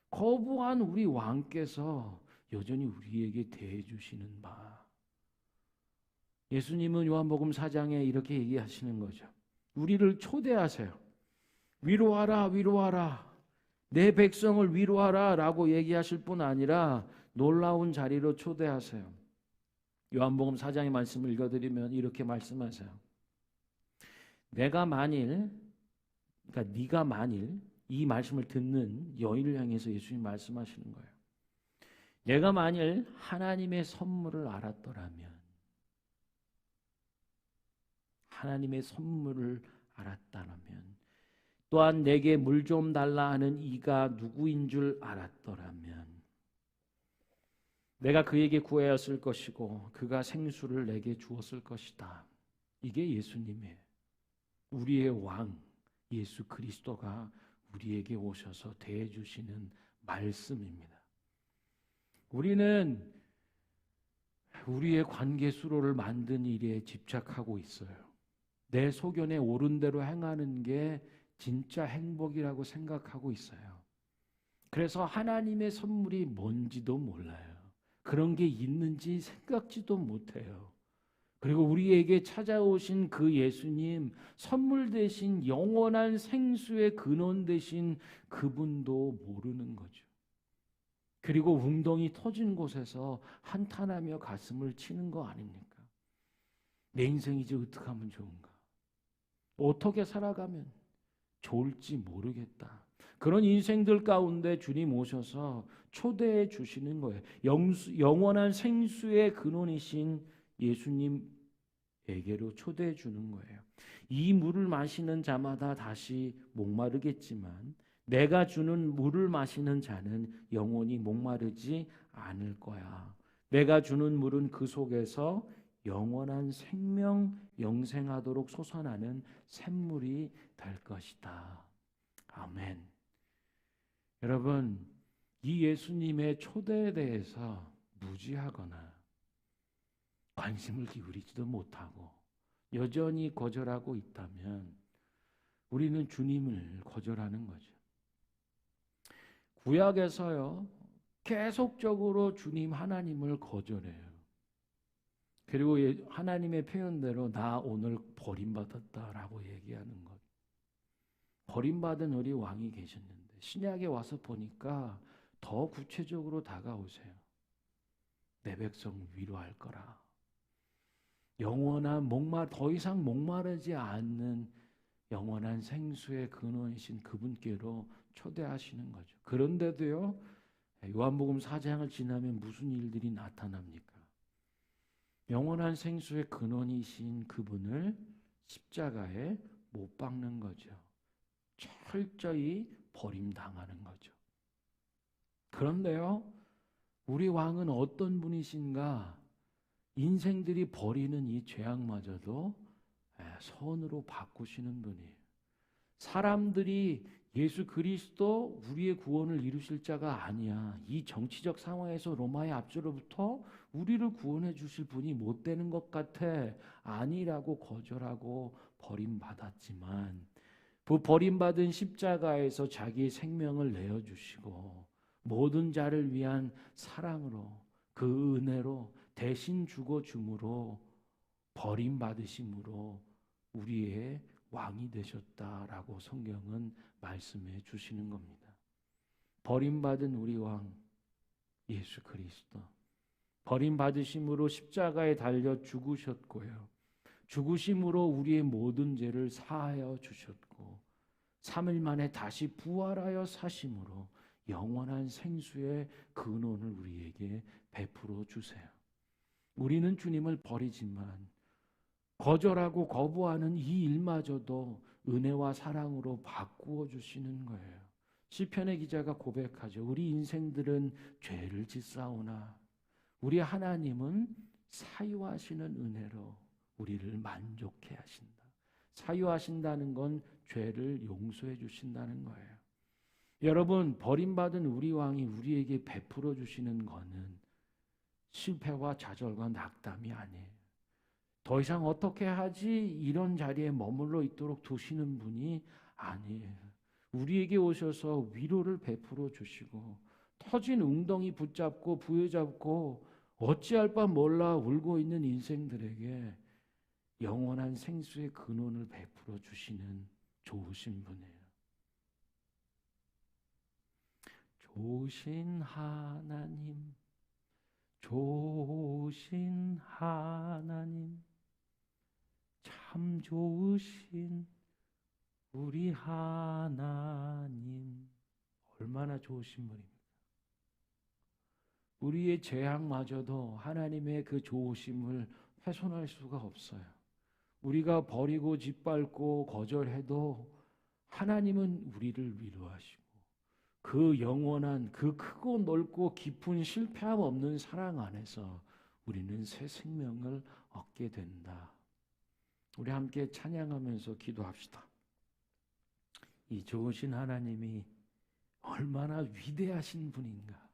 거부한 우리 왕께서 여전히 우리에게 대해주시는 바. 예수님은 요한복음 4장에 이렇게 얘기하시는 거죠. 우리를 초대하세요. 위로하라, 위로하라. 내 백성을 위로하라 라고 얘기하실 뿐 아니라 놀라운 자리로 초대하세요. 요한복음 4장의 말씀을 읽어드리면 이렇게 말씀하세요. 네가 만일 이 말씀을 듣는 여인을 향해서 예수님 말씀하시는 거예요. 내가 만일 하나님의 선물을 알았더라면, 하나님의 선물을 알았다면, 또한 내게 물 좀 달라 하는 이가 누구인 줄 알았더라면 내가 그에게 구하였을 것이고 그가 생수를 내게 주었을 것이다. 이게 예수님의, 우리의 왕 예수 그리스도가 우리에게 오셔서 대해주시는 말씀입니다. 우리는 우리의 관계 수로를 만든 일에 집착하고 있어요. 내 소견에 옳은 대로 행하는 게 진짜 행복이라고 생각하고 있어요. 그래서 하나님의 선물이 뭔지도 몰라요. 그런 게 있는지 생각지도 못해요. 그리고 우리에게 찾아오신 그 예수님, 선물 대신 영원한 생수의 근원 대신 그분도 모르는 거죠. 그리고 웅덩이 터진 곳에서 한탄하며 가슴을 치는 거 아닙니까? 내 인생이 이제 어떻게 하면 좋은가? 어떻게 살아가면 좋을지 모르겠다. 그런 인생들 가운데 주님 오셔서 초대해 주시는 거예요. 영원한 생수의 근원이신 예수님에게로 초대해 주는 거예요. 이 물을 마시는 자마다 다시 목마르겠지만 내가 주는 물을 마시는 자는 영원히 목마르지 않을 거야. 내가 주는 물은 그 속에서 영원한 생명 영생하도록 솟아나는 샘물이 될 것이다. 아멘. 여러분, 이 예수님의 초대에 대해서 무지하거나 관심을 기울이지도 못하고 여전히 거절하고 있다면 우리는 주님을 거절하는 거죠. 구약에서요, 계속적으로 주님 하나님을 거절해요. 그리고 하나님의 표현대로 나 오늘 버림받았다라고 얘기하는 것. 버림받은 우리 왕이 계셨는데 신약에 와서 보니까 더 구체적으로 다가오세요. 내 백성 위로할 거라. 영원한 더 이상 목마르지 않는 영원한 생수의 근원이신 그분께로 초대하시는 거죠. 그런데도요, 요한복음 4장을 지나면 무슨 일들이 나타납니까? 영원한 생수의 근원이신 그분을 십자가에 못 박는 거죠. 철저히 버림당하는 거죠. 그런데요, 우리 왕은 어떤 분이신가? 인생들이 버리는 이 죄악마저도 선으로 바꾸시는 분이에요. 사람들이 예수 그리스도 우리의 구원을 이루실 자가 아니야. 이 정치적 상황에서 로마의 압제로부터 우리를 구원해 주실 분이 못 되는 것 같아. 아니라고 거절하고 버림받았지만 그 버림받은 십자가에서 자기의 생명을 내어주시고 모든 자를 위한 사랑으로 그 은혜로 대신 죽어줌으로 버림받으심으로 우리의 왕이 되셨다라고 성경은 말씀해 주시는 겁니다. 버림받은 우리 왕 예수 그리스도, 버림받으심으로 십자가에 달려 죽으셨고요. 죽으심으로 우리의 모든 죄를 사하여 주셨고 3일 만에 다시 부활하여 사심으로 영원한 생수의 근원을 우리에게 베풀어 주세요. 우리는 주님을 버리지만 거절하고 거부하는 이 일마저도 은혜와 사랑으로 바꾸어 주시는 거예요. 시편의 기자가 고백하죠. 우리 인생들은 죄를 짓사오나 우리 하나님은 사유하시는 은혜로 우리를 만족해 하신다. 사유하신다는 건 죄를 용서해 주신다는 거예요. 여러분, 버림받은 우리 왕이 우리에게 베풀어 주시는 거는 실패와 좌절과 낙담이 아니에요. 더 이상 어떻게 하지? 이런 자리에 머물러 있도록 두시는 분이 아니에요. 우리에게 오셔서 위로를 베풀어 주시고 터진 웅덩이 붙잡고 부여잡고 어찌할 바 몰라 울고 있는 인생들에게 영원한 생수의 근원을 베풀어 주시는 좋으신 분이에요. 좋으신 하나님, 좋으신 하나님, 참 좋으신 우리 하나님, 얼마나 좋으신 분입니까? 우리의 재앙마저도 하나님의 그 좋으심을 훼손할 수가 없어요. 우리가 버리고 짓밟고 거절해도 하나님은 우리를 위로하시고 그 영원한 그 크고 넓고 깊은 실패함 없는 사랑 안에서 우리는 새 생명을 얻게 된다. 우리 함께 찬양하면서 기도합시다. 이 좋으신 하나님이 얼마나 위대하신 분인가.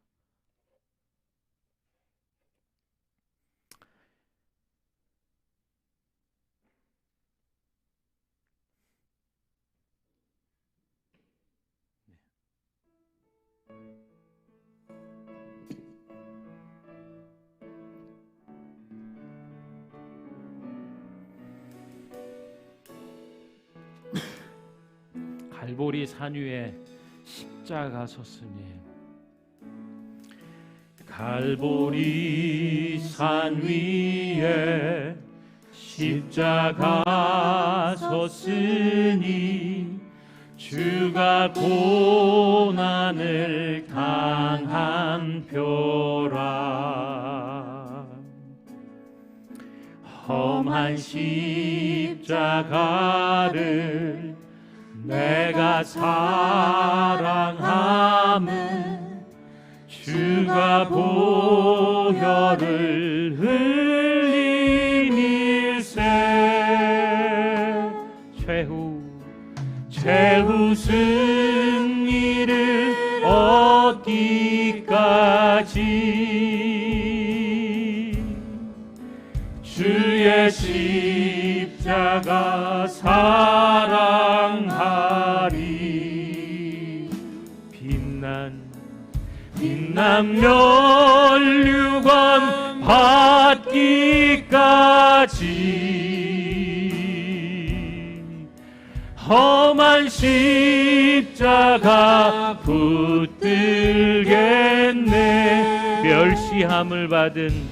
갈보리 산 위에 십자가 섰으니 갈보리 산 위에 십자가 섰으니 주가 고난을 당한 표라. 험한 십자가를 내가 사랑함은 주가 보혈을 흘림일세. 최후 승리를 얻기까지 주의 십자가 사랑하리. 빛난 면류관 받기까지 험한 십자가 붙들겠네. 멸시함을 받은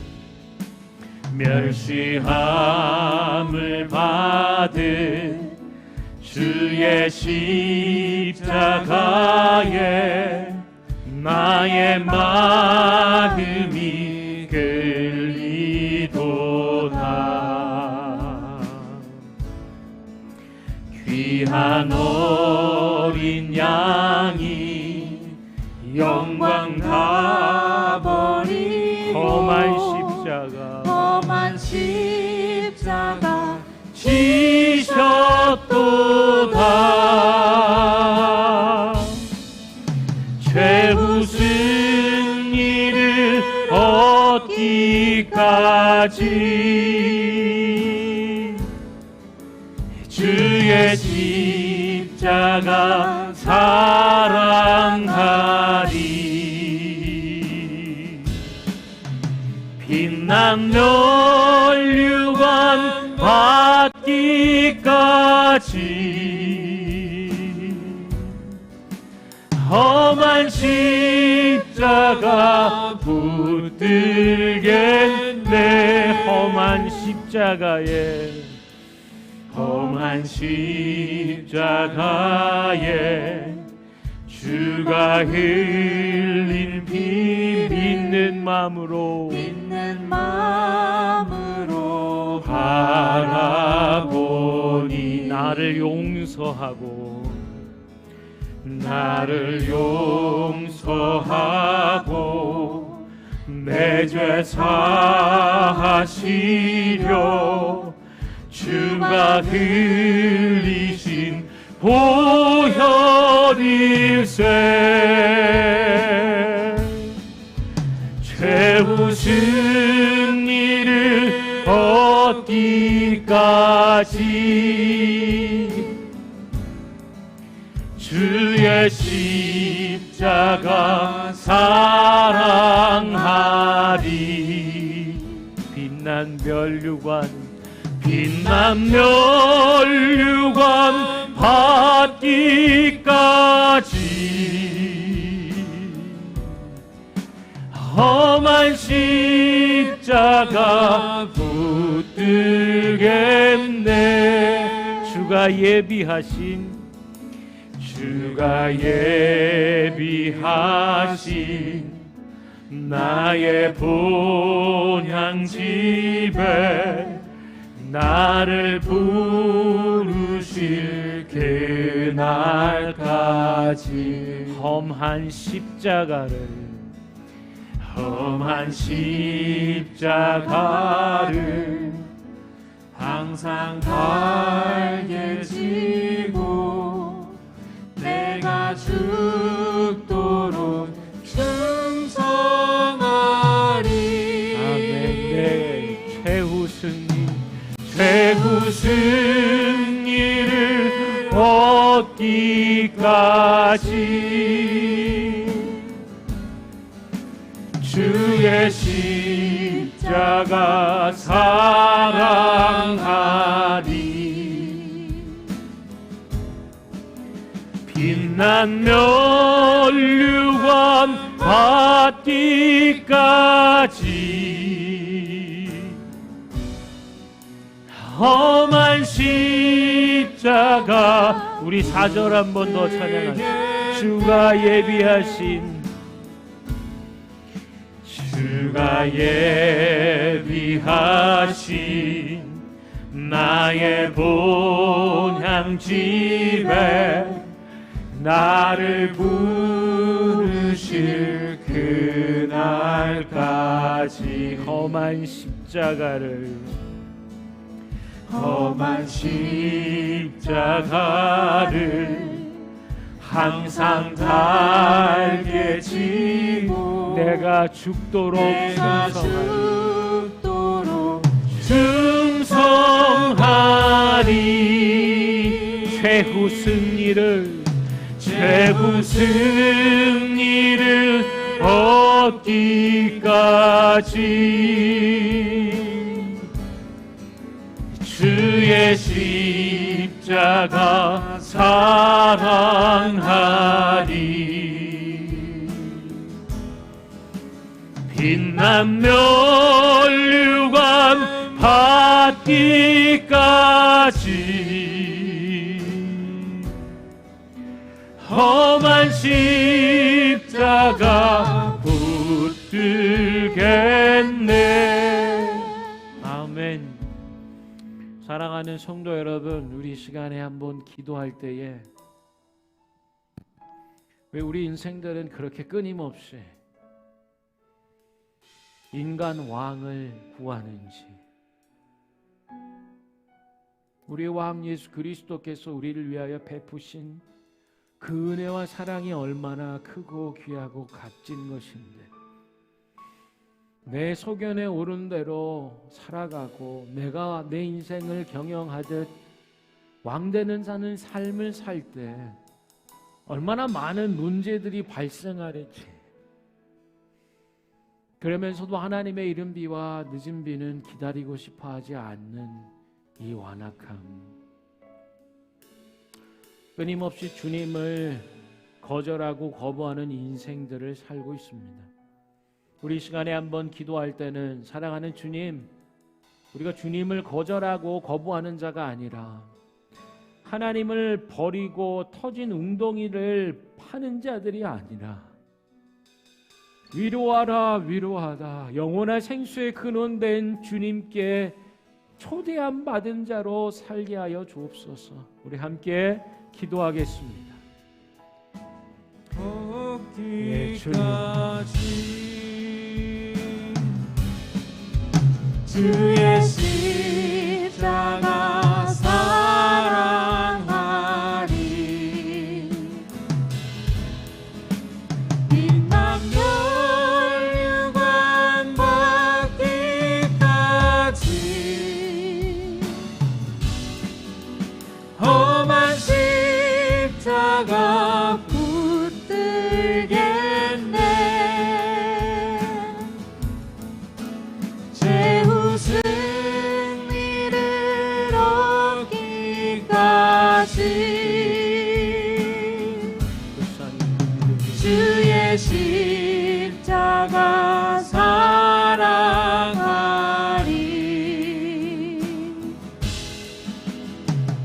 주의 십자가에 나의 마음이 끌리도다. 귀한 어린 양이 영광 다 버린 험한 십자가 지셨도다. 최후 승리를 얻기까지 주의 십자가 사랑하리. 빛난 면류관 받기까지 험한 십자가 붙들겠네. 험한 십자가에 주가 흘린 피 믿는 마음으로 바라보니 나를 용서하고 내 죄 사하시려 주가 흘리신 보혈일세 채우신 이를 얻기까지 주의 십자가 사랑하리 빛난 면류관 받기까지 험한 십자가 붙들겠네 주가 예비하신 나의 본향 집에 나를 부르실 그날까지 험한 십자가를 항상 달게 지고 내가 죽도록 충성하리 아멘 네 채우신 이를 얻기까지 주의 십자가 사랑하리 빛난 면류관 받기까지 험한 십자가 우리 4절 한 번 더 찬양하시죠. 주가 예비하신 나의 본향 집에 나를 부르실 그날까지 험한 십자가를 항상 달게 지고 내가 죽도록 충성하리 채우신 이를 얻기까지 주의 십자가 사랑하리 빛난 면류관 받기까지 험한 십자가 붙들겠네 아멘. 사랑하는 성도 여러분, 우리 시간에 한번 기도할 때에 왜 우리 인생들은 그렇게 끊임없이 인간 왕을 구하는지, 우리 왕 예수 그리스도께서 우리를 위하여 베푸신 그 은혜와 사랑이 얼마나 크고 귀하고 값진 것인데 내 소견에 오른 대로 살아가고 내가 내 인생을 경영하듯 왕되는 사는 삶을 살 때 얼마나 많은 문제들이 발생하랬지. 그러면서도 하나님의 이른 비와 늦은 비는 기다리고 싶어 하지 않는 이 완악함, 끊임없이 주님을 거절하고 거부하는 인생들을 살고 있습니다. 우리 시간에 한번 기도할 때는 사랑하는 주님, 우리가 주님을 거절하고 거부하는 자가 아니라 하나님을 버리고 터진 웅덩이를 하는 자들이 아니라 위로하라 위로하라 영원한 생수의 근원된 주님께 초대함 받은 자로 살게 하여 주옵소서. 우리 함께 기도하겠습니다. 예, 주님. 주의 십자가 사랑하리 빛난 멸류관 받기까지 험한 십자가 붙들겠네 최후 승리를 얻기까지 주의 십자가 사랑하리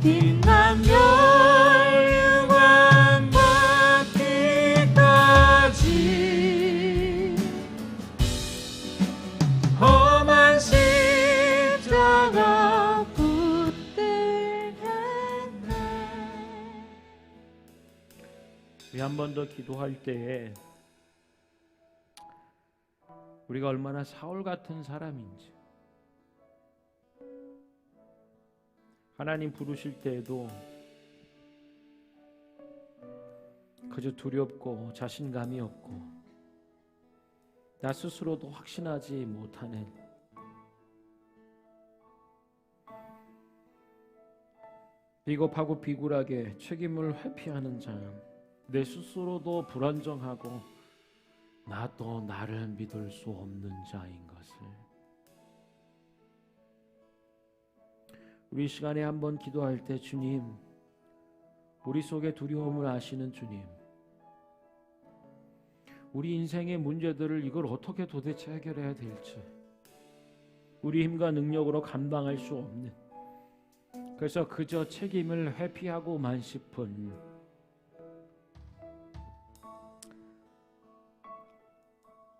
빛난 멸류관 받기까지 험한 십자가 붙들겠네. 우리 한 번 더 기도할 때에 우리가 얼마나 사울 같은 사람인지 하나님 부르실 때에도 그저 두렵고 자신감이 없고 나 스스로도 확신하지 못하는 비겁하고 비굴하게 책임을 회피하는 자, 내 스스로도 불안정하고 나도 나를 믿을 수 없는 자인 것을 우리 시간에 한번 기도할 때 주님, 우리 속의 두려움을 아시는 주님, 우리 인생의 문제들을 이걸 어떻게 도대체 해결해야 될지 우리 힘과 능력으로 감당할 수 없는, 그래서 그저 책임을 회피하고만 싶은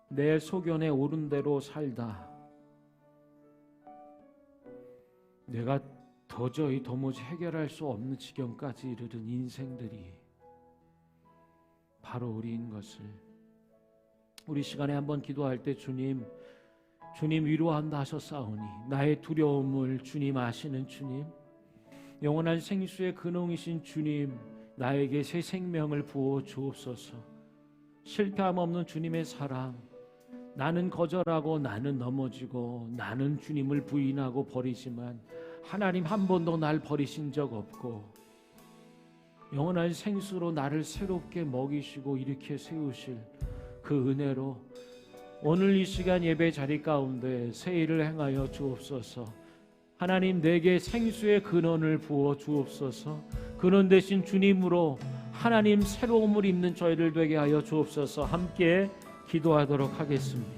내 소견에 오른 대로 살다 내가 도무지 해결할 수 없는 지경까지 이르는 인생들이 바로 우리인 것을 우리 시간에 한번 기도할 때 주님 위로한다 하셨사오니 나의 두려움을 주님 아시는 주님, 영원한 생수의 근원이신 주님, 나에게 새 생명을 부어 주옵소서. 실패함 없는 주님의 사랑, 나는 거절하고 나는 넘어지고 나는 주님을 부인하고 버리지만 하나님 한 번도 날 버리신 적 없고 영원한 생수로 나를 새롭게 먹이시고 일으켜 세우실 그 은혜로 오늘 이 시간 예배 자리 가운데 새 일을 행하여 주옵소서. 하나님 내게 생수의 근원을 부어 주옵소서. 근원 되신 주님으로 하나님 새로움을 입는 저희들 되게 하여 주옵소서. 함께 기도하도록 하겠습니다.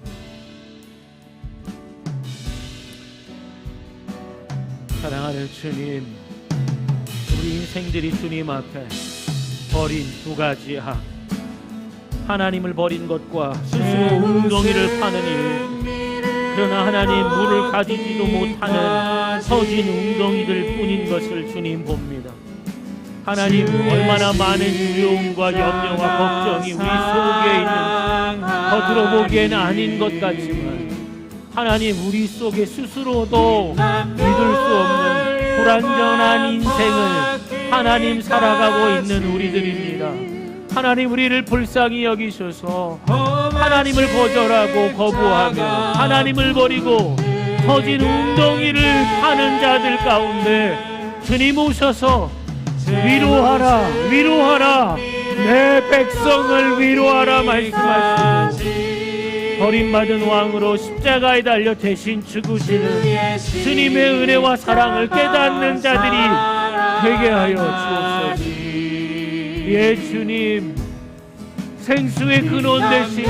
사랑하는 주님, 우리 인생들이 주님 앞에 버린 두 가지 악, 하나님을 버린 것과 스스로 웅덩이를 파는 일, 그러나 하나님 물을 가지지도 못하는 터진 웅덩이들 뿐인 것을 주님 봅니다. 하나님 얼마나 많은 두려움과 염려와 걱정이 우리 속에 있는, 겉으로 보기에는 아닌 것 같지만 하나님 우리 속에 스스로도 믿을 수 없는 불안정한 인생을 하나님 살아가고 있는 우리들입니다. 하나님 우리를 불쌍히 여기셔서 하나님을 거절하고 거부하며 하나님을 버리고 터진 웅덩이를 파는 자들 가운데 주님 오셔서 위로하라 위로하라 내 백성을 위로하라 말씀하시고 버림받은 왕으로 십자가에 달려 대신 죽으시는 주님의 은혜와 사랑을 깨닫는 자들이 되게 하여 주옵소서. 예 주님, 생수의 근원 되신 주님,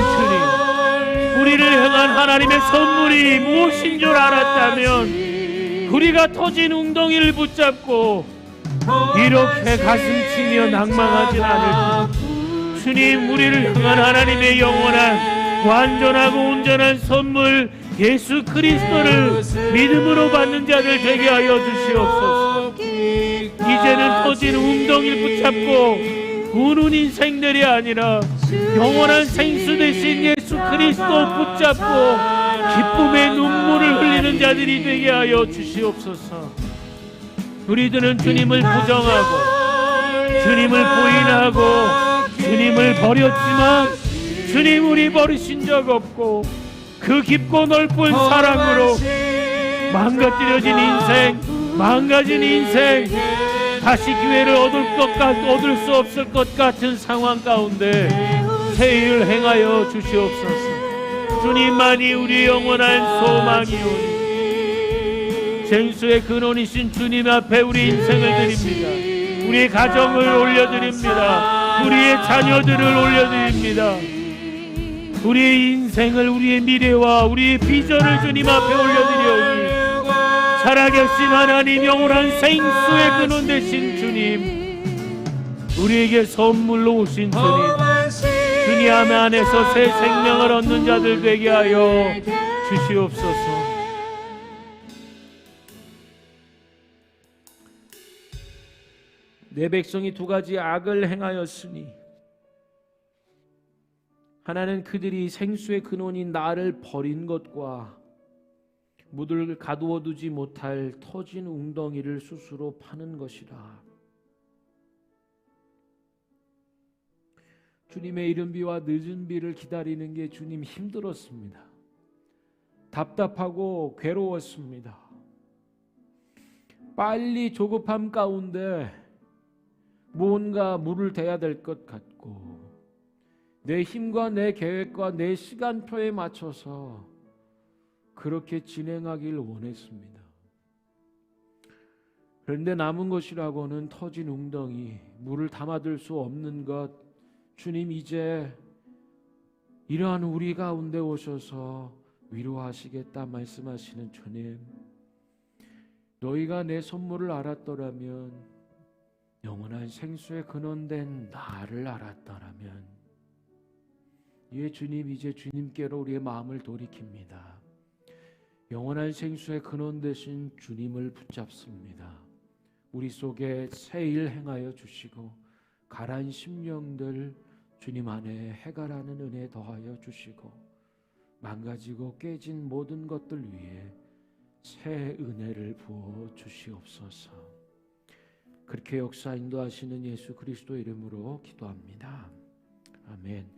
우리를 향한 하나님의 선물이 무엇인 줄 알았다면 우리가 터진 웅덩이를 붙잡고 이렇게 가슴치며 낭망하진 않을 주님, 우리를 향한 하나님의 영원한 완전하고 온전한 선물 예수 그리스도를 믿음으로 받는 자들 되게 하여 주시옵소서. 이제는 터진 웅덩이를 붙잡고 우는 인생들이 아니라 영원한 생수 되신 예수 그리스도 붙잡고 기쁨의 눈물을 흘리는 자들이 되게 하여 주시옵소서. 우리들은 주님을 부정하고 주님을 부인하고 주님을 버렸지만 주님 우리 버리신 적 없고 그 깊고 넓은 사랑으로 망가뜨려진 인생, 망가진 인생, 다시 기회를 얻을 수 없을 것 같은 상황 가운데 새 일을 행하여 주시옵소서. 주님만이 우리의 영원한 소망이오니 생수의 근원이신 주님 앞에 우리 인생을 드립니다. 우리의 가정을 올려드립니다. 우리의 자녀들을 올려드립니다. 우리의 인생을, 우리의 미래와 우리의 비전을 주님 앞에 올려드리오니 살아계신 하나님, 영원한 생수의 근원 되신 주님, 우리에게 선물로 오신 주님, 주님 안에서 새 생명을 얻는 자들 되게 하여 주시옵소서. 내 백성이 두 가지 악을 행하였으니 하나는 그들이 생수의 근원인 나를 버린 것과 물을 가두어 두지 못할 터진 웅덩이를 스스로 파는 것이라. 주님의 이른 비와 늦은 비를 기다리는 게 주님 힘들었습니다. 답답하고 괴로웠습니다. 빨리 조급함 가운데 무언가 물을 대야 될 것 같고 내 힘과 내 계획과 내 시간표에 맞춰서 그렇게 진행하길 원했습니다. 그런데 남은 것이라고는 터진 웅덩이, 물을 담아둘 수 없는 것. 주님, 이제 이러한 우리 가운데 오셔서 위로하시겠다 말씀하시는 주님, 너희가 내 선물을 알았더라면, 영원한 생수의 근원된 나를 알았더라면, 예, 주님, 이제 주님께로 우리의 마음을 돌이킵니다. 영원한 생수의 근원 되신 주님을 붙잡습니다. 우리 속에 새 일 행하여 주시고 가라앉은 심령들 주님 안에 해가라는 은혜 더하여 주시고 망가지고 깨진 모든 것들 위에 새 은혜를 부어 주시옵소서. 그렇게 역사 인도하시는 예수 그리스도 이름으로 기도합니다. 아멘.